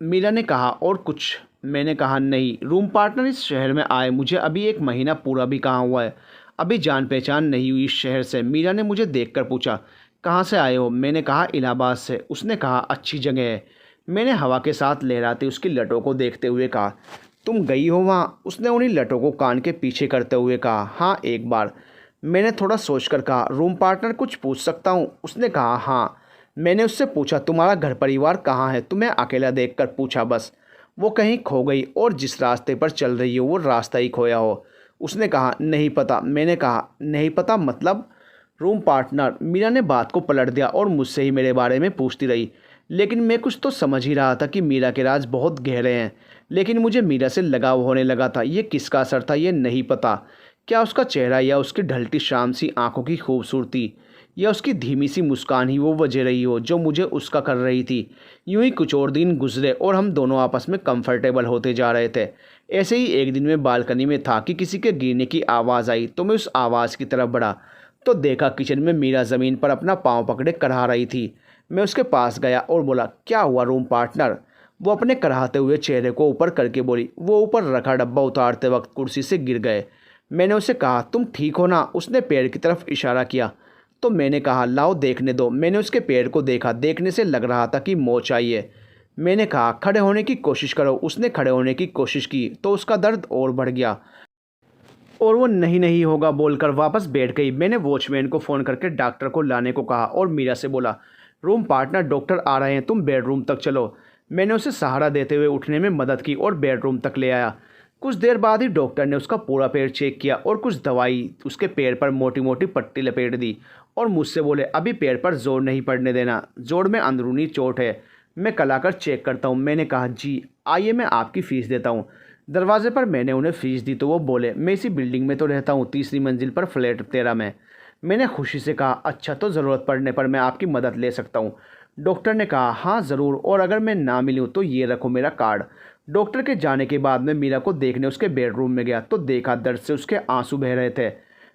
मीरा ने कहा और कुछ? मैंने कहा नहीं। रूम पार्टनर इस शहर में आए मुझे अभी एक महीना पूरा भी कहाँ हुआ है, अभी जान पहचान नहीं हुई इस शहर से। मीरा ने मुझे देखकर पूछा कहाँ से आए हो? मैंने कहा इलाहाबाद से। उसने कहा अच्छी जगह है। मैंने हवा के साथ लहराती उसकी लटों को देखते हुए कहा तुम गई हो वहाँ? उसने उन्हीं लटों को कान के पीछे करते हुए कहा हाँ एक बार। मैंने थोड़ा सोचकर कहा रूम पार्टनर कुछ पूछ सकता हूँ? उसने कहा हाँ। मैंने उससे पूछा तुम्हारा घर परिवार कहाँ है? तुम्हें अकेला देखकर पूछा बस। वो कहीं खो गई और जिस रास्ते पर चल रही हो वो रास्ता ही खोया हो। उसने कहा नहीं पता। मैंने कहा नहीं पता मतलब? Room partner. मीरा ने बात को पलट दिया और मुझसे ही मेरे बारे में पूछती रही, लेकिन मैं कुछ तो समझ ही रहा था कि मीरा के राज बहुत गहरे हैं। लेकिन मुझे मीरा से लगाव होने लगा था। ये किसका असर था ये नहीं पता। क्या उसका चेहरा, या उसकी ढलती शाम सी आंखों की खूबसूरती, या उसकी धीमी सी मुस्कान ही वो वजह रही हो जो मुझे उसका कर रही थी। यूं ही कुछ और दिन गुजरे और हम दोनों आपस में कंफर्टेबल होते जा रहे थे। ऐसे ही एक दिन मैं बालकनी में था कि किसी के गिरने की आवाज़ आई तो मैं उस आवाज़ की तरफ बढ़ा तो देखा किचन में मीरा ज़मीन पर अपना पाँव पकड़े कराह रही थी। मैं उसके पास गया और बोला क्या हुआ रूम पार्टनर? वो अपने कराहते हुए चेहरे को ऊपर करके बोली वो ऊपर रखा डब्बा उतारते वक्त कुर्सी से गिर गए। मैंने उसे कहा तुम ठीक हो ना? उसने पैर की तरफ इशारा किया तो मैंने कहा लाओ देखने दो। मैंने उसके पैर को देखा, देखने से लग रहा था कि मोच आई है। मैंने कहा खड़े होने की कोशिश करो। उसने खड़े होने की कोशिश की तो उसका दर्द और बढ़ गया और वो नहीं नहीं होगा बोलकर वापस बैठ गई। मैंने वॉचमैन को फ़ोन करके डॉक्टर को लाने को कहा और मीरा से बोला रूम पार्टनर डॉक्टर आ रहे हैं, तुम बेडरूम तक चलो। मैंने उसे सहारा देते हुए उठने में मदद की और बेडरूम तक ले आया। कुछ देर बाद ही डॉक्टर ने उसका पूरा पैर चेक किया और कुछ दवाई उसके पैर पर मोटी मोटी पट्टी लपेट दी और मुझसे बोले, अभी पैर पर जोर नहीं पड़ने देना, जोड़ में अंदरूनी चोट है, मैं कल आकर चेक करता हूँ। मैंने कहा, जी आइए, मैं आपकी फ़ीस देता हूँ। दरवाजे पर मैंने उन्हें फ़ीस दी तो वो बोले, मैं इसी बिल्डिंग में तो रहता हूँ, 3री मंजिल पर फ्लैट 13 में। मैंने खुशी से कहा, अच्छा, तो ज़रूरत पड़ने पर मैं आपकी मदद ले सकता हूँ। डॉक्टर ने कहा, हाँ ज़रूर, और अगर मैं ना मिलूँ तो ये रखो मेरा कार्ड। डॉक्टर के जाने के बाद मैं मीरा को देखने उसके बेडरूम में गया तो देखा दर्द से उसके आंसू बह रहे थे।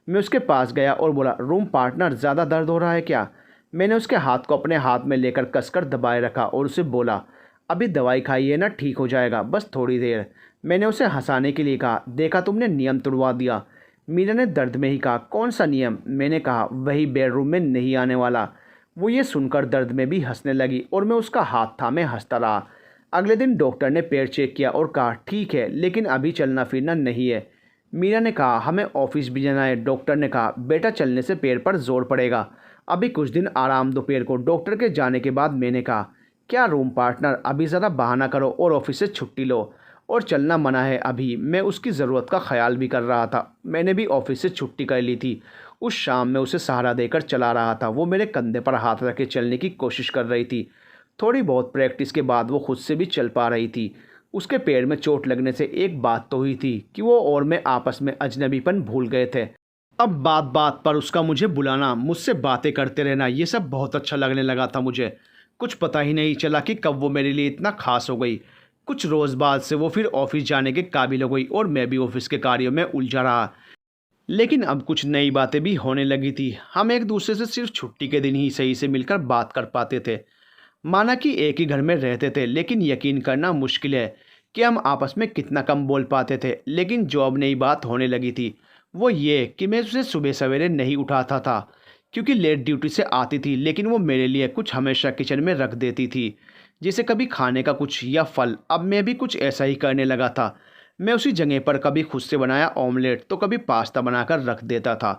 मैं उसके पास गया और बोला, रूम पार्टनर, ज़्यादा दर्द हो रहा है क्या? मैंने उसके हाथ को अपने हाथ में लेकर कसकर दबाए रखा और उसे बोला, अभी दवाई खाइए ना, ठीक हो जाएगा, बस थोड़ी देर। मैंने उसे हंसाने के लिए कहा, देखा तुमने, नियम तोड़वा दिया। मीरा ने दर्द में ही कहा, कौन सा नियम? मैंने कहा, वही बेडरूम में नहीं आने वाला। वो ये सुनकर दर्द में भी हंसने लगी और मैं उसका हाथ थामे हंसता रहा। अगले दिन डॉक्टर ने पैर चेक किया और कहा, ठीक है, लेकिन अभी चलना फिरना नहीं है। मीरा ने कहा, हमें ऑफिस भी जाना है। डॉक्टर ने कहा, बेटा चलने से पैर पर जोर पड़ेगा, अभी कुछ दिन आराम दो पैर को। डॉक्टर के जाने के बाद मैंने कहा, क्या रूम पार्टनर, अभी ज़रा बहाना करो और ऑफिस से छुट्टी लो, और चलना मना है अभी। मैं उसकी ज़रूरत का ख्याल भी कर रहा था, मैंने भी ऑफिस से छुट्टी कर ली थी। उस शाम मैं उसे सहारा देकर चला रहा था। वो मेरे कंधे पर हाथ रख के चलने की कोशिश कर रही थी। थोड़ी बहुत प्रैक्टिस के बाद वो खुद से भी चल पा रही थी। उसके पैर में चोट लगने से एक बात तो हुई थी कि वो और मैं आपस में अजनबीपन भूल गए थे। अब बात बात पर उसका मुझे बुलाना, मुझसे बातें करते रहना, ये सब बहुत अच्छा लगने लगा था मुझे। कुछ पता ही नहीं चला कि कब वो मेरे लिए इतना खास हो गई। कुछ रोज़ बाद से वो फिर ऑफिस जाने के काबिल हो गई और मैं भी ऑफिस के कार्यों में उलझा रहा। लेकिन अब कुछ नई बातें भी होने लगी थी। हम एक दूसरे से सिर्फ छुट्टी के दिन ही सही से मिलकर बात कर पाते थे। माना कि एक ही घर में रहते थे, लेकिन यकीन करना मुश्किल है कि हम आपस में कितना कम बोल पाते थे। लेकिन जो अब नई बात होने लगी थी वो ये कि मैं उसे सुबह सवेरे नहीं उठाता था क्योंकि लेट ड्यूटी से आती थी, लेकिन वो मेरे लिए कुछ हमेशा किचन में रख देती थी, जैसे कभी खाने का कुछ या फल। अब मैं भी कुछ ऐसा ही करने लगा था। मैं उसी जगह पर कभी खुद से बनाया ऑमलेट तो कभी पास्ता बनाकर रख देता था।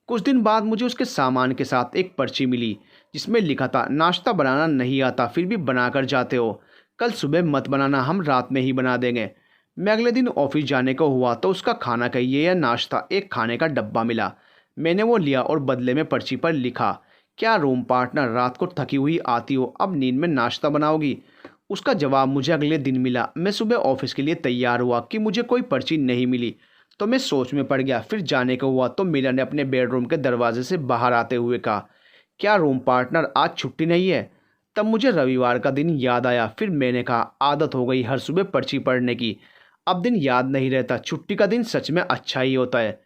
कुछ दिन बाद मुझे उसके सामान के साथ एक पर्ची मिली जिसमें लिखा था, नाश्ता बनाना नहीं आता फिर भी बनाकर जाते हो, कल सुबह मत बनाना, हम रात में ही बना देंगे। मैं अगले दिन ऑफिस जाने को हुआ तो उसका खाना कहिए या नाश्ता, एक खाने का डब्बा मिला। मैंने वो लिया और बदले में पर्ची पर लिखा, क्या रूम पार्टनर, रात को थकी हुई आती हो, अब नींद में नाश्ता बनाओगी? उसका जवाब मुझे अगले दिन मिला। मैं सुबह ऑफिस के लिए तैयार हुआ कि मुझे कोई पर्ची नहीं मिली तो मैं सोच में पड़ गया। फिर जाने को हुआ तो मीरा ने अपने बेडरूम के दरवाजे से बाहर आते हुए कहा, क्या रूम पार्टनर, आज छुट्टी नहीं है? तब मुझे रविवार का दिन याद आया। फिर मैंने कहा, आदत हो गई हर सुबह पर्ची पढ़ने की, अब दिन याद नहीं रहता। छुट्टी का दिन सच में अच्छा ही होता है,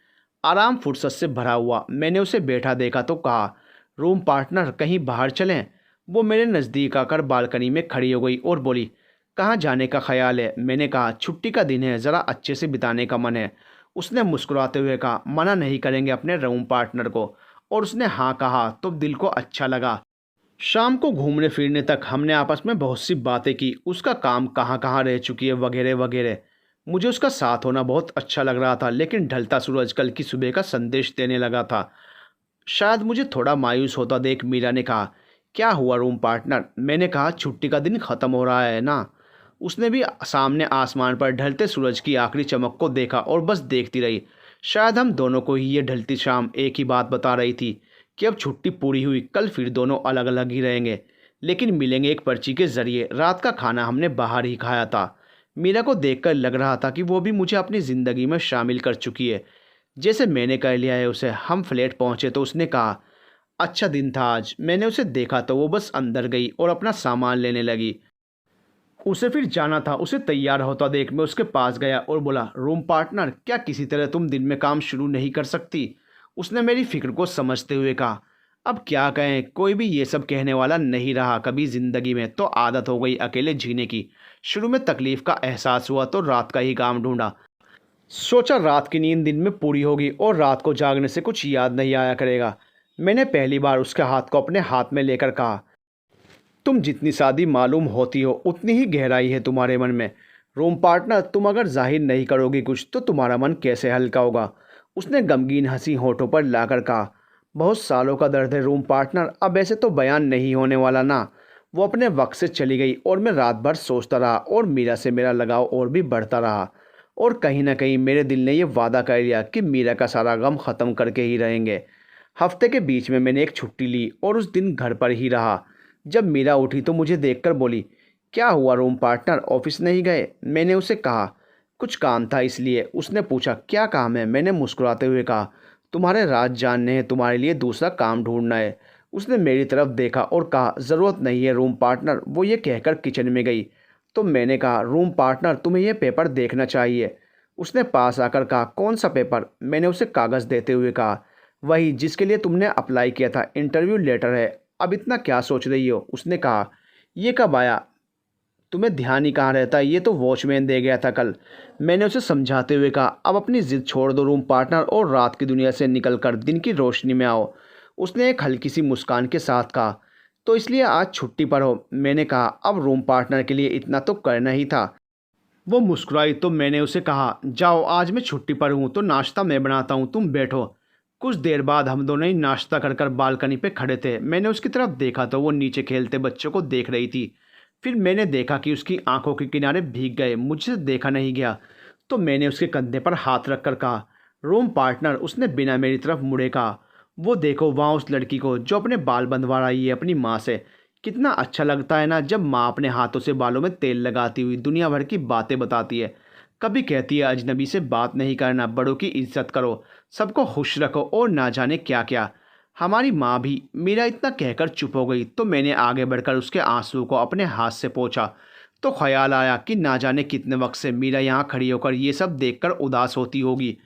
आराम फुर्सत से भरा हुआ। मैंने उसे बैठा देखा तो कहा, रूम पार्टनर, कहीं बाहर चलें? वो मेरे नज़दीक आकर बालकनी में खड़ी हो गई और बोली, कहाँ जाने का ख्याल है? मैंने कहा, छुट्टी का दिन है, ज़रा अच्छे से बिताने का मन है। उसने मुस्कुराते हुए कहा, मना नहीं करेंगे अपने रूम पार्टनर को। और उसने हाँ कहा तो दिल को अच्छा लगा। शाम को घूमने फिरने तक हमने आपस में बहुत सी बातें की, उसका काम कहाँ कहाँ रह चुकी है वगैरह वगैरह। मुझे उसका साथ होना बहुत अच्छा लग रहा था, लेकिन ढलता सूरज कल की सुबह का संदेश देने लगा था। शायद मुझे थोड़ा मायूस होता देख मीरा ने कहा, क्या हुआ रूम पार्टनर? मैंने कहा, छुट्टी का दिन ख़त्म हो रहा है ना। उसने भी सामने आसमान पर ढलते सूरज की आखिरी चमक को देखा और बस देखती रही। शायद हम दोनों को ही ये ढलती शाम एक ही बात बता रही थी कि अब छुट्टी पूरी हुई, कल फिर दोनों अलग अलग ही रहेंगे, लेकिन मिलेंगे एक पर्ची के ज़रिए। रात का खाना हमने बाहर ही खाया था। मीरा को देखकर लग रहा था कि वो भी मुझे अपनी ज़िंदगी में शामिल कर चुकी है, जैसे मैंने कर लिया है उसे। हम फ्लैट पहुंचे तो उसने कहा, अच्छा दिन था आज। मैंने उसे देखा तो वो बस अंदर गई और अपना सामान लेने लगी। उसे फिर जाना था। उसे तैयार होता देख मैं उसके पास गया और बोला, रूम पार्टनर, क्या किसी तरह तुम दिन में काम शुरू नहीं कर सकती? उसने मेरी फिक्र को समझते हुए कहा, अब क्या कहें, कोई भी ये सब कहने वाला नहीं रहा कभी ज़िंदगी में, तो आदत हो गई अकेले जीने की। शुरू में तकलीफ़ का एहसास हुआ तो रात का ही काम ढूंढा। सोचा रात की नींद दिन में पूरी होगी और रात को जागने से कुछ याद नहीं आया करेगा। मैंने पहली बार उसके हाथ को अपने हाथ में लेकर कहा, तुम जितनी सादी मालूम होती हो उतनी ही गहराई है तुम्हारे मन में। रूम पार्टनर, तुम अगर जाहिर नहीं करोगी कुछ तो तुम्हारा मन कैसे हल्का होगा? उसने गमगीन हंसी होठों पर लाकर कहा, बहुत सालों का दर्द है रूम पार्टनर, अब ऐसे तो बयान नहीं होने वाला ना। वो अपने वक्त से चली गई और मैं रात भर सोचता रहा और मीरा से मेरा लगाव और भी बढ़ता रहा। और कहीं ना कहीं मेरे दिल ने ये वादा कर लिया कि मीरा का सारा गम ख़त्म करके ही रहेंगे। हफ्ते के बीच में मैंने एक छुट्टी ली और उस दिन घर पर ही रहा। जब मीरा उठी तो मुझे देखकर बोली, क्या हुआ रूम पार्टनर, ऑफिस नहीं गए? मैंने उसे कहा, कुछ काम था इसलिए। उसने पूछा, क्या काम है? मैंने मुस्कुराते हुए कहा, तुम्हारे राज जानने हैं, तुम्हारे लिए दूसरा काम ढूंढना है। उसने मेरी तरफ देखा और कहा, ज़रूरत नहीं है रूम पार्टनर। वो ये कहकर किचन में गई तो मैंने कहा, रूम पार्टनर तुम्हें यह पेपर देखना चाहिए। उसने पास आकर कहा, कौन सा पेपर? मैंने उसे कागज़ देते हुए कहा, वही जिसके लिए तुमने अप्लाई किया था, इंटरव्यू लेटर है। अब इतना क्या सोच रही हो? उसने कहा, ये कब आया? तुम्हें ध्यान ही कहाँ रहता है, ये तो वॉचमैन दे गया था कल। मैंने उसे समझाते हुए कहा, अब अपनी ज़िद छोड़ दो रूम पार्टनर और रात की दुनिया से निकलकर दिन की रोशनी में आओ। उसने एक हल्की सी मुस्कान के साथ कहा, तो इसलिए आज छुट्टी पर हो? मैंने कहा, अब रूम पार्टनर के लिए इतना तो करना ही था। वो मुस्कुराई तो मैंने उसे कहा, जाओ आज मैं छुट्टी पर हूँ तो नाश्ता मैं बनाता हूँ, तुम बैठो। कुछ देर बाद हम दोनों ही नाश्ता कर कर बालकनी पे खड़े थे। मैंने उसकी तरफ देखा तो वो नीचे खेलते बच्चों को देख रही थी। फिर मैंने देखा कि उसकी आंखों के किनारे भीग गए। मुझसे देखा नहीं गया तो मैंने उसके कंधे पर हाथ रख कर कहा, रूम पार्टनर। उसने बिना मेरी तरफ मुड़े कहा, वो देखो वहाँ उस लड़की को जो अपने बाल बंधवा रही है अपनी माँ से। कितना अच्छा लगता है ना जब माँ अपने हाथों से बालों में तेल लगाती हुई दुनिया भर की बातें बताती है। कभी कहती है अजनबी से बात नहीं करना, बड़ों की इज्जत करो, सबको खुश रखो और ना जाने क्या क्या। हमारी माँ भी। मीरा इतना कहकर चुप हो गई तो मैंने आगे बढ़कर उसके आंसू को अपने हाथ से पोंछा तो ख्याल आया कि ना जाने कितने वक्त से मीरा यहाँ खड़ी होकर ये सब देखकर उदास होती होगी।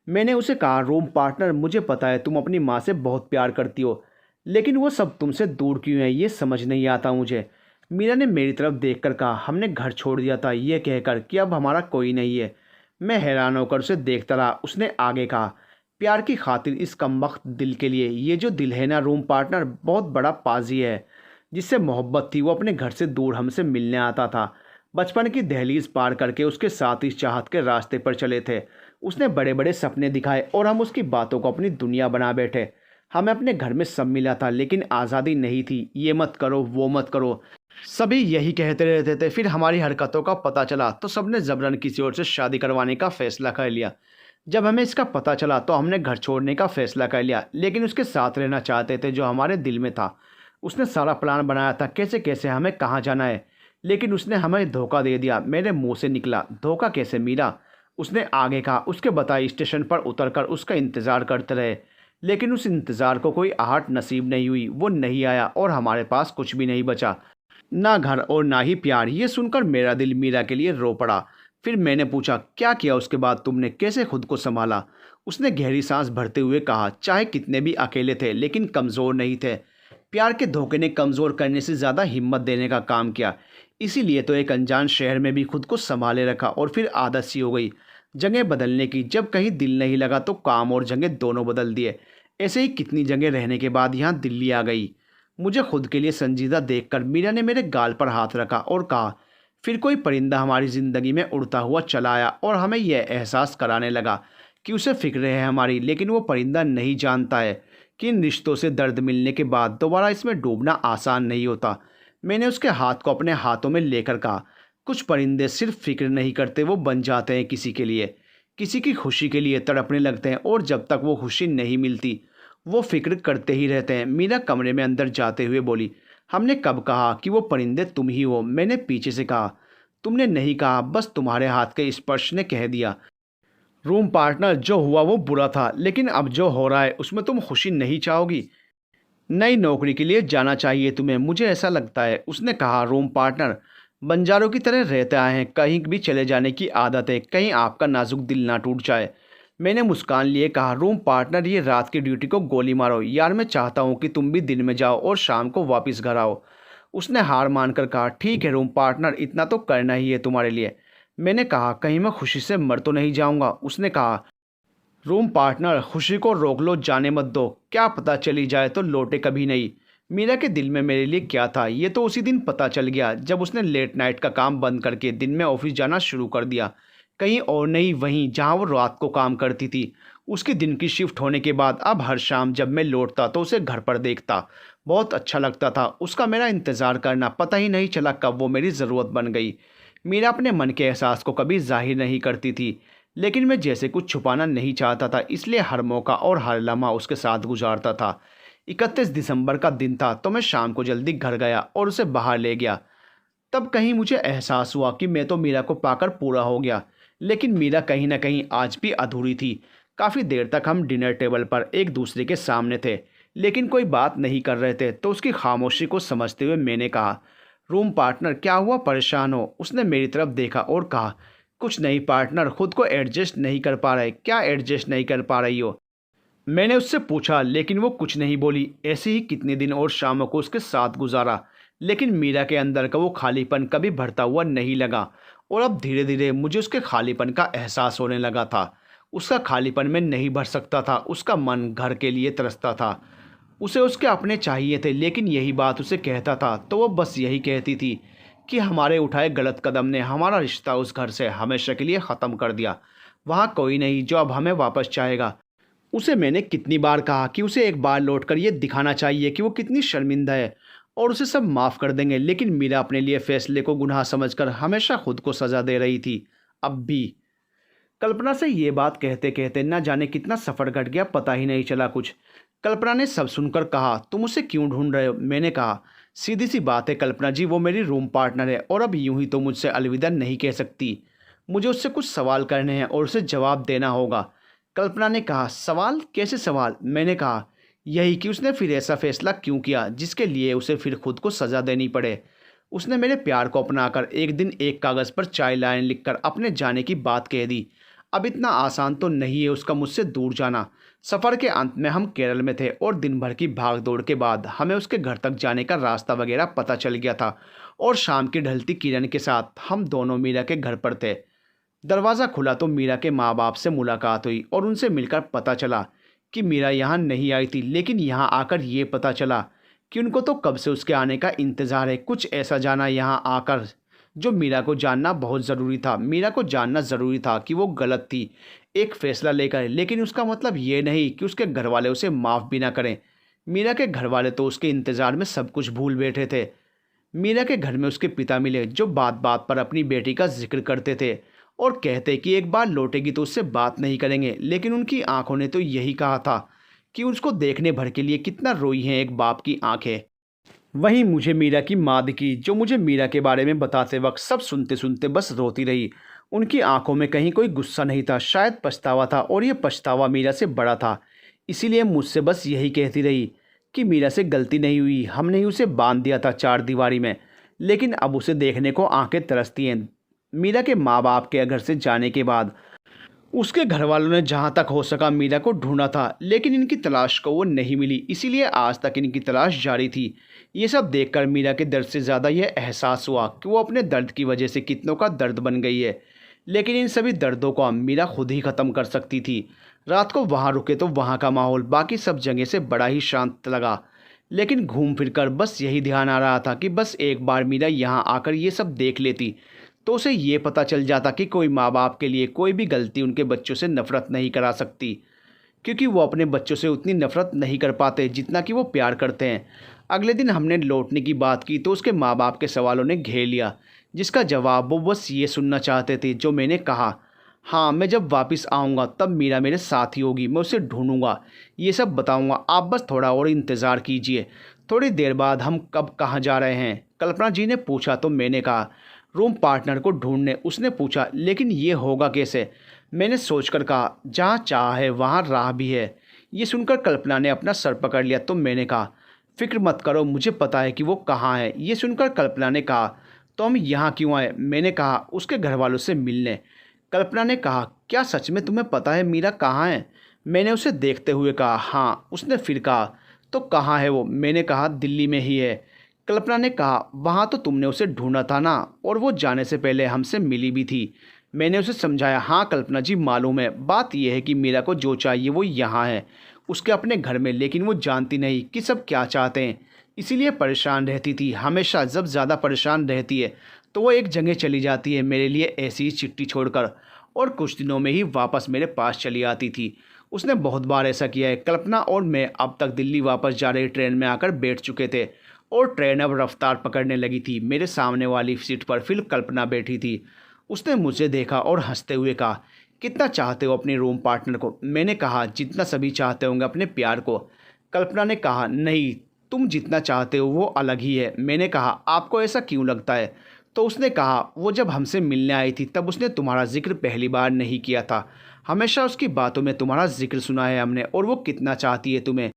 मैंने उसे कहा, रूम पार्टनर मुझे पता है तुम अपनी माँ से बहुत प्यार करती हो, लेकिन वो सब तुमसे दूर क्यों है ये समझ नहीं आता मुझे। मीरा ने मेरी तरफ देखकर कहा, हमने घर छोड़ दिया था ये कहकर कि अब हमारा कोई नहीं है। मैं हैरान होकर उसे देखता रहा। उसने आगे कहा, प्यार की खातिर इस कमबख्त दिल के लिए, ये जो दिल है ना रूम पार्टनर, बहुत बड़ा पाजी है। जिससे मोहब्बत थी वो अपने घर से दूर हमसे मिलने आता था। बचपन की दहलीज पार करके उसके साथ इस चाहत के रास्ते पर चले थे। उसने बड़े बड़े सपने दिखाए और हम उसकी बातों को अपनी दुनिया बना बैठे। हमें अपने घर में सब मिला था लेकिन आज़ादी नहीं थी। ये मत करो वो मत करो, सभी यही कहते रहते थे। फिर हमारी हरकतों का पता चला तो सबने जबरन किसी और से शादी करवाने का फ़ैसला कर लिया। जब हमें इसका पता चला तो हमने घर छोड़ने का फ़ैसला कर लिया, लेकिन उसके साथ रहना चाहते थे जो हमारे दिल में था। उसने सारा प्लान बनाया था कैसे कैसे हमें कहाँ जाना है, लेकिन उसने हमें धोखा दे दिया। मेरे मुंह से निकला, धोखा कैसे मीरा? उसने आगे कहा, उसके बताए स्टेशन पर उतरकर उसका इंतज़ार करते रहे, लेकिन उस इंतज़ार को कोई आहट नसीब नहीं हुई। वो नहीं आया और हमारे पास कुछ भी नहीं बचा, ना घर और ना ही प्यार। ये सुनकर मेरा दिल मीरा के लिए रो पड़ा। फिर मैंने पूछा, क्या किया उसके बाद तुमने, कैसे खुद को संभाला? उसने गहरी सांस भरते हुए कहा, चाहे कितने भी अकेले थे लेकिन कमज़ोर नहीं थे। प्यार के धोखे ने कमज़ोर करने से ज़्यादा हिम्मत देने का काम किया। इसीलिए तो एक अनजान शहर में भी खुद को संभाले रखा और फिर आदत सी हो गई जगह बदलने की। जब कहीं दिल नहीं लगा तो काम और जगह दोनों बदल दिए। ऐसे ही कितनी जगह रहने के बाद यहाँ दिल्ली आ गई। मुझे खुद के लिए संजीदा देखकर मीरा ने मेरे गाल पर हाथ रखा और कहा, फिर कोई परिंदा हमारी ज़िंदगी में उड़ता हुआ चला आया और हमें यह एहसास कराने लगा कि उसे फिक्र है हमारी। लेकिन वो परिंदा नहीं जानता है कि इन रिश्तों से दर्द मिलने के बाद दोबारा इसमें डूबना आसान नहीं होता। मैंने उसके हाथ को अपने हाथों में लेकर कहा, कुछ परिंदे सिर्फ फिक्र नहीं करते, वो बन जाते हैं किसी के लिए, किसी की खुशी के लिए तड़पने लगते हैं और जब तक वो खुशी नहीं मिलती वो फिक्र करते ही रहते हैं। मीरा कमरे में अंदर जाते हुए बोली, हमने कब कहा कि वो परिंदे तुम ही हो? मैंने पीछे से कहा, तुमने नहीं कहा, बस तुम्हारे हाथ के स्पर्श ने कह दिया। रूम पार्टनर, जो हुआ वो बुरा था, लेकिन अब जो हो रहा है उसमें तुम खुशी नहीं चाहोगी। नई नौकरी के लिए जाना चाहिए तुम्हें, मुझे ऐसा लगता है। उसने कहा, रूम पार्टनर, बंजारों की तरह रहते आए हैं, कहीं भी चले जाने की आदत है, कहीं आपका नाजुक दिल ना टूट जाए। मैंने मुस्कान लिए कहा, रूम पार्टनर, ये रात की ड्यूटी को गोली मारो यार, मैं चाहता हूँ कि तुम भी दिन में जाओ और शाम को वापस घर आओ। उसने हार मानकर कहा, ठीक है रूम पार्टनर, इतना तो करना ही है तुम्हारे लिए। मैंने कहा, कहीं मैं खुशी से मर तो नहीं जाऊँगा? उसने कहा, रूम पार्टनर, खुशी को रोक लो, जाने मत दो, क्या पता चली जाए तो लौटे कभी नहीं। मीरा के दिल में मेरे लिए क्या था ये तो उसी दिन पता चल गया जब उसने लेट नाइट का काम बंद करके दिन में ऑफिस जाना शुरू कर दिया। कहीं और नहीं, वहीं जहां वो रात को काम करती थी। उसकी दिन की शिफ्ट होने के बाद अब हर शाम जब मैं लौटता तो उसे घर पर देखता। बहुत अच्छा लगता था उसका मेरा इंतज़ार करना, पता ही नहीं चला कब वो मेरी ज़रूरत बन गई। मीरा अपने मन के एहसास को कभी जाहिर नहीं करती थी, लेकिन मैं जैसे कुछ छुपाना नहीं चाहता था, इसलिए हर मौका और हर लम्हा उसके साथ गुजारता था। 31 दिसंबर का दिन था तो मैं शाम को जल्दी घर गया और उसे बाहर ले गया। तब कहीं मुझे एहसास हुआ कि मैं तो मीरा को पाकर पूरा हो गया, लेकिन मीरा कहीं ना कहीं आज भी अधूरी थी। काफ़ी देर तक हम डिनर टेबल पर एक दूसरे के सामने थे, लेकिन कोई बात नहीं कर रहे थे। तो उसकी खामोशी को समझते हुए मैंने कहा, रूम पार्टनर क्या हुआ, परेशान हो? उसने मेरी तरफ देखा और कहा, कुछ नहीं पार्टनर, खुद को एडजस्ट नहीं कर पा रहे। क्या एडजस्ट नहीं कर पा रही हो? मैंने उससे पूछा, लेकिन वो कुछ नहीं बोली। ऐसे ही कितने दिन और शामों को उसके साथ गुजारा, लेकिन मीरा के अंदर का वो खालीपन कभी भरता हुआ नहीं लगा। और अब धीरे धीरे मुझे उसके खालीपन का एहसास होने लगा था। उसका खालीपन मैं नहीं भर सकता था। उसका मन घर के लिए तरसता था। उसे उसके अपने चाहिए थे, लेकिन यही बात उसे कहता था तो वो बस यही कहती थी कि हमारे उठाए गलत कदम ने हमारा रिश्ता उस घर से हमेशा के लिए ख़त्म कर दिया। वहाँ कोई नहीं जो अब हमें वापस चाहेगा। उसे मैंने कितनी बार कहा कि उसे एक बार लौटकर ये दिखाना चाहिए कि वो कितनी शर्मिंदा है और उसे सब माफ़ कर देंगे, लेकिन मीरा अपने लिए फैसले को गुनाह समझकर हमेशा खुद को सज़ा दे रही थी। अब भी कल्पना से ये बात कहते कहते न जाने कितना सफ़र घट गया, पता ही नहीं चला कुछ। कल्पना ने सब सुनकर कहा, तुम उसे क्यों ढूंढ रहे हो? मैंने कहा, सीधी सी बात है कल्पना जी, वो मेरी रूम पार्टनर है और अब यूं ही तो मुझसे अलविदा नहीं कह सकती। मुझे उससे कुछ सवाल करने हैं और उसे जवाब देना होगा। कल्पना ने कहा, सवाल? कैसे सवाल? मैंने कहा, यही कि उसने फिर ऐसा फैसला क्यों किया जिसके लिए उसे फिर खुद को सज़ा देनी पड़े। उसने मेरे प्यार को अपनाकर एक दिन एक कागज़ पर 4 लाइन लिखकर अपने जाने की बात कह दी। अब इतना आसान तो नहीं है उसका मुझसे दूर जाना। सफ़र के अंत में हम केरल में थे और दिन भर की भाग दौड़ के बाद हमें उसके घर तक जाने का रास्ता वगैरह पता चल गया था और शाम की ढलती किरण के साथ हम दोनों मीरा के घर पर थे। दरवाज़ा खुला तो मीरा के माँ बाप से मुलाकात हुई और उनसे मिलकर पता चला कि मीरा यहाँ नहीं आई थी, लेकिन यहाँ आकर ये पता चला कि उनको तो कब से उसके आने का इंतज़ार है। कुछ ऐसा जाना यहाँ आकर जो मीरा को जानना बहुत ज़रूरी था। मीरा को जानना ज़रूरी था कि वो गलत थी, एक फ़ैसला लेकर, लेकिन उसका मतलब ये नहीं कि उसके घर वाले उसे माफ़ भी ना करें। मीरा के घर वाले तो उसके इंतज़ार में सब कुछ भूल बैठे थे। मीरा के घर में उसके पिता मिले जो बात बात पर अपनी बेटी का जिक्र करते थे और कहते कि एक बार लौटेगी तो उससे बात नहीं करेंगे, लेकिन उनकी आंखों ने तो यही कहा था कि उसको देखने भर के लिए कितना रोई हैं एक बाप की आंखें। वहीं मुझे मीरा की माँ दिखी जो मुझे मीरा के बारे में बताते वक्त सब सुनते सुनते बस रोती रही। उनकी आंखों में कहीं कोई गुस्सा नहीं था, शायद पछतावा था, और ये पछतावा मीरा से बड़ा था। इसीलिए मुझसे बस यही कहती रही कि मीरा से गलती नहीं हुई, हमने ही उसे बांध दिया था 4 दीवारी में, लेकिन अब उसे देखने को आंखें तरसती हैं। मीरा के माँ बाप के घर से जाने के बाद उसके घर वालों ने जहाँ तक हो सका मीरा को ढूंढा था, लेकिन इनकी तलाश को वो नहीं मिली, इसीलिए आज तक इनकी तलाश जारी थी। ये सब देखकर मीरा के दर्द से ज़्यादा यह एहसास हुआ कि वो अपने दर्द की वजह से कितनों का दर्द बन गई है, लेकिन इन सभी दर्दों को मीरा खुद ही ख़त्म कर सकती थी। रात को वहाँ रुके तो वहाँ का माहौल बाकी सब जगह से बड़ा ही शांत लगा, लेकिन घूम फिर कर बस यही ध्यान आ रहा था कि बस एक बार मीरा यहाँ आकर ये सब देख लेती तो उसे ये पता चल जाता कि कोई माँ बाप के लिए कोई भी गलती उनके बच्चों से नफ़रत नहीं करा सकती, क्योंकि वो अपने बच्चों से उतनी नफ़रत नहीं कर पाते जितना कि वो प्यार करते हैं। अगले दिन हमने लौटने की बात की तो उसके माँ बाप के सवालों ने घेर लिया, जिसका जवाब वो बस ये सुनना चाहते थे जो मैंने कहा, हाँ मैं जब वापस आऊँगा तब मीरा मेरे साथ ही होगी, मैं उसे ढूंढूंगा, ये सब बताऊँगा, आप बस थोड़ा और इंतज़ार कीजिए। थोड़ी देर बाद हम कब कहाँ जा रहे हैं? कल्पना जी ने पूछा तो मैंने कहा, रूम पार्टनर को ढूंढने। उसने पूछा, लेकिन ये होगा कैसे? मैंने सोचकर कहा, जहाँ चाह है वहाँ राह भी है। ये सुनकर कल्पना ने अपना सर पकड़ लिया तो मैंने कहा, फिक्र मत करो, मुझे पता है कि वो कहाँ है। ये सुनकर कल्पना ने कहा, तो हम यहाँ क्यों आए? मैंने कहा, उसके घर वालों से मिलने। कल्पना ने कहा, क्या सच में तुम्हें पता है मीरा कहाँ है? मैंने उसे देखते हुए कहा, हाँ। उसने फिर कहा, तो कहाँ है वो? मैंने कहा, दिल्ली में ही है। कल्पना ने कहा, वहाँ तो तुमने उसे ढूंढा था ना, और वो जाने से पहले हमसे मिली भी थी। मैंने उसे समझाया, हाँ कल्पना जी मालूम है, बात यह है कि मीरा को जो चाहिए वो यहाँ है, उसके अपने घर में, लेकिन वो जानती नहीं कि सब क्या चाहते हैं, इसीलिए परेशान रहती थी। हमेशा जब ज़्यादा परेशान रहती है तो वो एक जगह चली जाती है मेरे लिए ऐसी ही चिट्ठी छोड़कर, और कुछ दिनों में ही वापस मेरे पास चली आती थी। उसने बहुत बार ऐसा किया है। कल्पना और मैं अब तक दिल्ली वापस जा रही ट्रेन में आकर बैठ चुके थे और ट्रेन अब रफ्तार पकड़ने लगी थी। मेरे सामने वाली सीट पर फिर कल्पना बैठी थी। उसने मुझे देखा और हंसते हुए कहा, कितना चाहते हो अपने रूम पार्टनर को? मैंने कहा, जितना सभी चाहते होंगे अपने प्यार को। कल्पना ने कहा, नहीं, तुम जितना चाहते हो वो अलग ही है। मैंने कहा, आपको ऐसा क्यों लगता है? तो उसने कहा, वो जब हमसे मिलने आई थी तब उसने तुम्हारा जिक्र पहली बार नहीं किया था। हमेशा उसकी बातों में तुम्हारा जिक्र सुना है हमने, और वो कितना चाहती है तुम्हें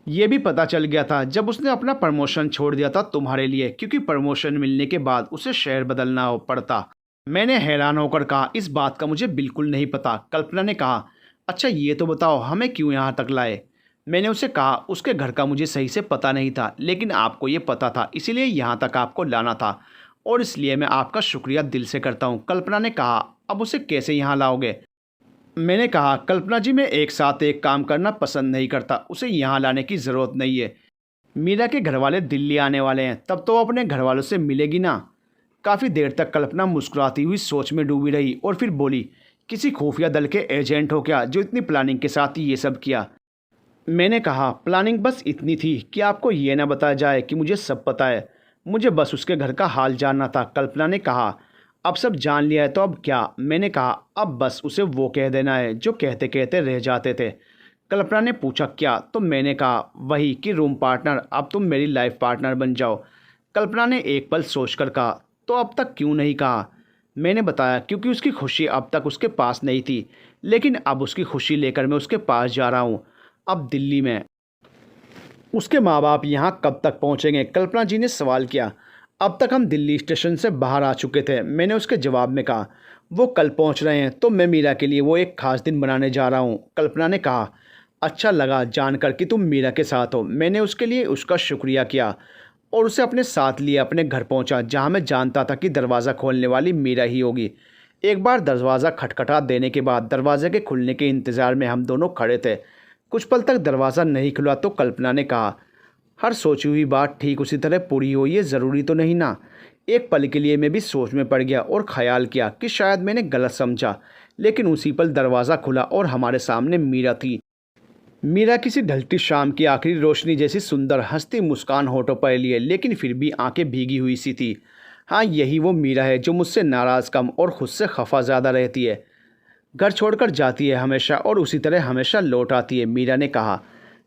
ये भी पता चल गया था जब उसने अपना प्रमोशन छोड़ दिया था तुम्हारे लिए, क्योंकि प्रमोशन मिलने के बाद उसे शहर बदलना हो पड़ता। मैंने हैरान होकर कहा, इस बात का मुझे बिल्कुल नहीं पता। कल्पना ने कहा, अच्छा ये तो बताओ हमें क्यों यहाँ तक लाए? मैंने उसे कहा, उसके घर का मुझे सही से पता नहीं था, लेकिन आपको ये पता था, इसीलिए यहाँ तक आपको लाना था, और इसलिए मैं आपका शुक्रिया दिल से करता हूँ। कल्पना ने कहा, अब उसे कैसे यहाँ लाओगे? मैंने कहा, कल्पना जी, मैं एक साथ एक काम करना पसंद नहीं करता, उसे यहाँ लाने की ज़रूरत नहीं है। मीरा के घर वाले दिल्ली आने वाले हैं, तब तो वो अपने घर वालों से मिलेगी ना। काफ़ी देर तक कल्पना मुस्कुराती हुई सोच में डूबी रही और फिर बोली, किसी खुफिया दल के एजेंट हो क्या जो इतनी प्लानिंग के साथ ये सब किया? मैंने कहा, प्लानिंग बस इतनी थी कि आपको ये ना बताया जाए कि मुझे सब पता है। मुझे बस उसके घर का हाल जानना था। कल्पना ने कहा, अब सब जान लिया है तो अब क्या? मैंने कहा, अब बस उसे वो कह देना है जो कहते कहते रह जाते थे। कल्पना ने पूछा, क्या? तो मैंने कहा, वही कि रूम पार्टनर, अब तुम मेरी लाइफ पार्टनर बन जाओ। कल्पना ने एक पल सोचकर कहा, तो अब तक क्यों नहीं कहा? मैंने बताया, क्योंकि उसकी खुशी अब तक उसके पास नहीं थी, लेकिन अब उसकी खुशी लेकर मैं उसके पास जा रहा हूँ, अब दिल्ली में। उसके माँ बाप यहाँ कब तक पहुँचेंगे? कल्पना जी ने सवाल किया। अब तक हम दिल्ली स्टेशन से बाहर आ चुके थे। मैंने उसके जवाब में कहा, वो कल पहुँच रहे हैं, तो मैं मीरा के लिए वो एक ख़ास दिन बनाने जा रहा हूँ। कल्पना ने कहा, अच्छा लगा जानकर कि तुम मीरा के साथ हो। मैंने उसके लिए उसका शुक्रिया किया और उसे अपने साथ लिए अपने घर पहुँचा, जहाँ मैं जानता था कि दरवाज़ा खोलने वाली मीरा ही होगी। एक बार दरवाज़ा खटखटा देने के बाद दरवाजे के खुलने के इंतज़ार में हम दोनों खड़े थे। कुछ पल तक दरवाज़ा नहीं खुला तो कल्पना ने कहा, हर सोची हुई बात ठीक उसी तरह पूरी हो, ये ज़रूरी तो नहीं ना। एक पल के लिए मैं भी सोच में पड़ गया और ख्याल किया कि शायद मैंने गलत समझा, लेकिन उसी पल दरवाज़ा खुला और हमारे सामने मीरा थी। मीरा किसी ढलती शाम की आखिरी रोशनी जैसी सुंदर, हंसती मुस्कान होठों पर लिए, लेकिन फिर भी आंखें भीगी हुई सी थी। हाँ, यही वो मीरा है जो मुझसे नाराज़ कम और खुद से खफा ज़्यादा रहती है। घर छोड़कर जाती है हमेशा और उसी तरह हमेशा लौट आती है। मीरा ने कहा,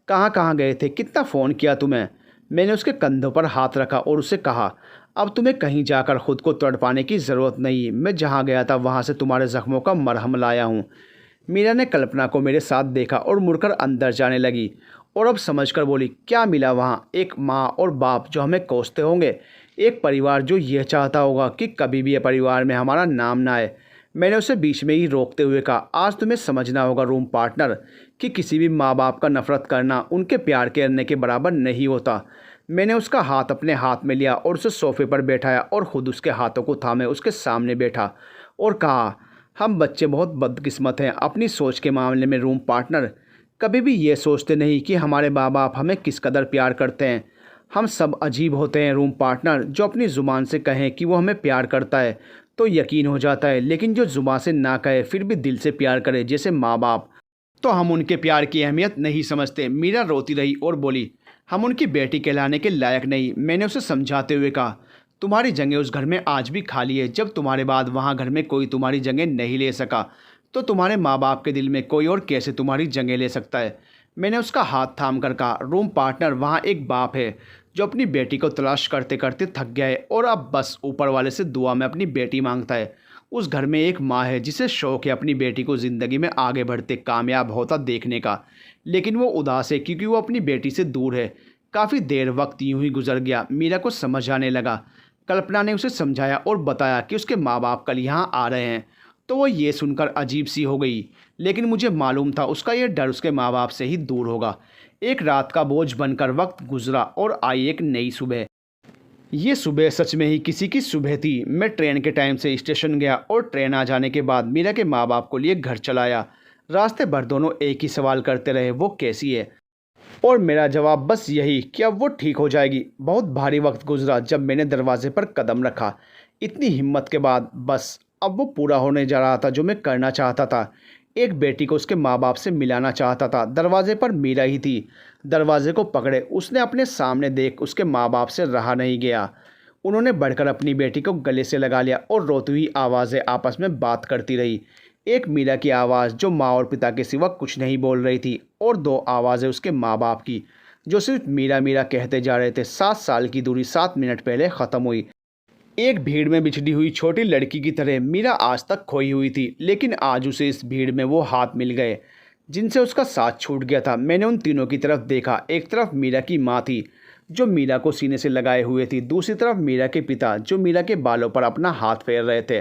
कहाँ कहाँ गए थे? कितना फ़ोन किया तुम्हें? मैंने उसके कंधों पर हाथ रखा और उसे कहा, अब तुम्हें कहीं जाकर खुद को तड़पाने की ज़रूरत नहीं। मैं जहाँ गया था वहाँ से तुम्हारे ज़ख्मों का मरहम लाया हूँ। मीरा ने कल्पना को मेरे साथ देखा और मुड़कर अंदर जाने लगी और अब समझकर बोली, क्या मिला वहाँ? एक माँ और बाप जो हमें कोसते होंगे, एक परिवार जो यह चाहता होगा कि कभी भी ये परिवार में हमारा नाम ना आए। मैंने उसे बीच में ही रोकते हुए कहा, आज तुम्हें समझना होगा रूम पार्टनर कि किसी भी माँ बाप का नफ़रत करना उनके प्यार करने के बराबर नहीं होता। मैंने उसका हाथ अपने हाथ में लिया और उसे सोफे पर बैठाया और ख़ुद उसके हाथों को थामे उसके सामने बैठा और कहा, हम बच्चे बहुत बदकिस्मत हैं अपनी सोच के मामले में रूम पार्टनर। कभी भी ये सोचते नहीं कि हमारे माँ बाप हमें किस कदर प्यार करते हैं। हम सब अजीब होते हैं रूम पार्टनर, जो अपनी ज़ुबान से कहें कि वो हमें प्यार करता है तो यकीन हो जाता है, लेकिन जो ज़ुबान से ना कहे फिर भी दिल से प्यार करे, जैसे माँ बाप, तो हम उनके प्यार की अहमियत नहीं समझते। मीरा रोती रही और बोली, हम उनकी बेटी कहलाने के लायक नहीं। मैंने उसे समझाते हुए कहा, तुम्हारी जगह उस घर में आज भी खाली है। जब तुम्हारे बाद वहाँ घर में कोई तुम्हारी जगह नहीं ले सका, तो तुम्हारे माँ बाप के दिल में कोई और कैसे तुम्हारी जगह ले सकता है? मैंने उसका हाथ थाम कर कहा, रूम पार्टनर, वहाँ एक बाप है जो अपनी बेटी को तलाश करते करते थक गया है और अब बस ऊपर वाले से दुआ में अपनी बेटी मांगता है। उस घर में एक माँ है जिसे शौक़ है अपनी बेटी को ज़िंदगी में आगे बढ़ते कामयाब होता देखने का, लेकिन वो उदास है क्योंकि वो अपनी बेटी से दूर है। काफ़ी देर वक्त यूं ही गुजर गया। मीरा को समझ आने लगा। कल्पना ने उसे समझाया और बताया कि उसके माँ बाप कल यहाँ आ रहे हैं, तो वो ये सुनकर अजीब सी हो गई, लेकिन मुझे मालूम था उसका ये डर उसके माँ बाप से ही दूर होगा। एक रात का बोझ बनकर वक्त गुजरा और आई एक नई सुबह। ये सुबह सच में ही किसी की सुबह थी। मैं ट्रेन के टाइम से स्टेशन गया और ट्रेन आ जाने के बाद मीरा के माँ बाप को लिए घर चलाया। रास्ते भर दोनों एक ही सवाल करते रहे, वो कैसी है? और मेरा जवाब बस यही कि अब वो ठीक हो जाएगी। बहुत भारी वक्त गुजरा जब मैंने दरवाजे पर कदम रखा। इतनी हिम्मत के बाद बस अब वो पूरा होने जा रहा था जो मैं करना चाहता था। एक बेटी को उसके माँ बाप से मिलाना चाहता था। दरवाजे पर मीरा ही थी। दरवाजे को पकड़े उसने अपने सामने देख उसके माँ बाप से रहा नहीं गया। उन्होंने बढ़कर अपनी बेटी को गले से लगा लिया और रोती हुई आवाज़ें आपस में बात करती रही। एक मीरा की आवाज़ जो माँ और पिता के सिवा कुछ नहीं बोल रही थी, और दो आवाज़ें उसके माँ बाप की जो सिर्फ मीरा मीरा कहते जा रहे थे। 7 साल की दूरी 7 मिनट पहले ख़त्म हुई। एक भीड़ में बिछड़ी हुई छोटी लड़की की तरह मीरा आज तक खोई हुई थी, लेकिन आज उसे इस भीड़ में वो हाथ मिल गए जिनसे उसका साथ छूट गया था। मैंने उन तीनों की तरफ देखा। एक तरफ मीरा की माँ थी जो मीरा को सीने से लगाए हुए थी। दूसरी तरफ मीरा के पिता जो मीरा के बालों पर अपना हाथ फेर रहे थे।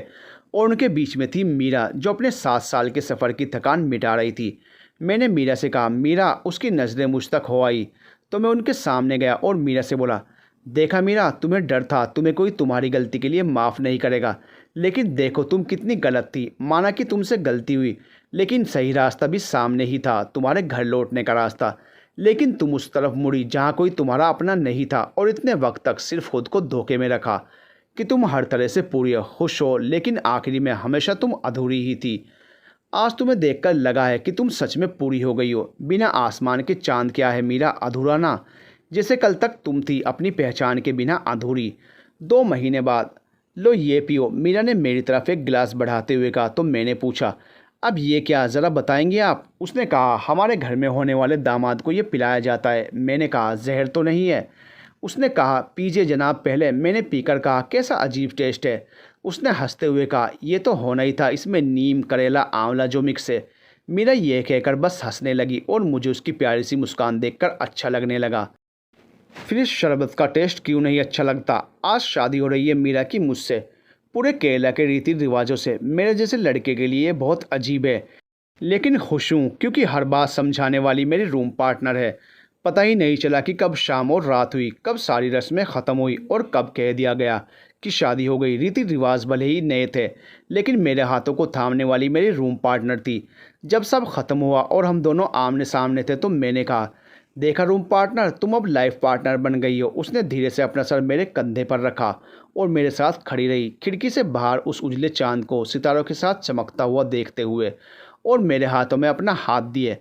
और उनके बीच में थी मीरा जो अपने 7 साल के सफ़र की थकान मिटा रही थी। मैंने मीरा से कहा मीरा। उसकी नज़रें मुझ तक हो आई तो मैं उनके सामने गया और मीरा से बोला, देखा मीरा, तुम्हें डर था, तुम्हें कोई तुम्हारी गलती के लिए माफ़ नहीं करेगा, लेकिन देखो तुम कितनी गलत थी। माना कि तुमसे गलती हुई, लेकिन सही रास्ता भी सामने ही था, तुम्हारे घर लौटने का रास्ता। लेकिन तुम उस तरफ मुड़ी जहाँ कोई तुम्हारा अपना नहीं था, और इतने वक्त तक सिर्फ खुद को धोखे में रखा कि तुम हर तरह से पूरी हो, खुश हो, लेकिन आखिरी में हमेशा तुम अधूरी ही थी। आज तुम्हें देखकर लगा है कि तुम सच में पूरी हो गई हो। बिना आसमान के चांद क्या है मीरा, अधूरा ना। जैसे कल तक तुम थी अपनी पहचान के बिना अधूरी। 2 महीने बाद, लो ये पियो। मीरा ने मेरी तरफ एक गिलास बढ़ाते हुए कहा। तो मैंने पूछा, अब ये क्या, ज़रा बताएंगे आप? उसने कहा, हमारे घर में होने वाले दामाद को ये पिलाया जाता है। मैंने कहा, जहर तो नहीं है? उसने कहा, पीजिए जनाब पहले। मैंने पीकर कहा, कैसा अजीब टेस्ट है। उसने हंसते हुए कहा, ये तो होना ही था, इसमें नीम, करेला, आंवला जो मिक्स है। मीरा ये कहकर बस हंसने लगी और मुझे उसकी प्यारी सी मुस्कान देखकर अच्छा लगने लगा। फिर इस शरबत का टेस्ट क्यों नहीं अच्छा लगता? आज शादी हो रही है मीरा की मुझसे, पूरे केरला के रीति रिवाजों से। मेरे जैसे लड़के के लिए बहुत अजीब है, लेकिन खुश हूँ क्योंकि हर बात समझाने वाली मेरी रूम पार्टनर है। पता ही नहीं चला कि कब शाम और रात हुई, कब सारी रस्में ख़त्म हुई और कब कह दिया गया कि शादी हो गई। रीति रिवाज भले ही नए थे, लेकिन मेरे हाथों को थामने वाली मेरी रूम पार्टनर थी। जब सब ख़त्म हुआ और हम दोनों आमने सामने थे तो मैंने कहा, देखा रूम पार्टनर, तुम अब लाइफ पार्टनर बन गई हो। उसने धीरे से अपना सर मेरे कंधे पर रखा और मेरे साथ खड़ी रही, खिड़की से बाहर उस उजले चांद को सितारों के साथ चमकता हुआ देखते हुए, और मेरे हाथों में अपना हाथ दिए।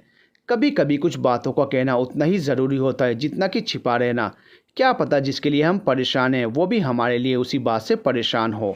कभी कभी कुछ बातों का कहना उतना ही ज़रूरी होता है जितना कि छिपा रहना। क्या पता जिसके लिए हम परेशान हैं वो भी हमारे लिए उसी बात से परेशान हो।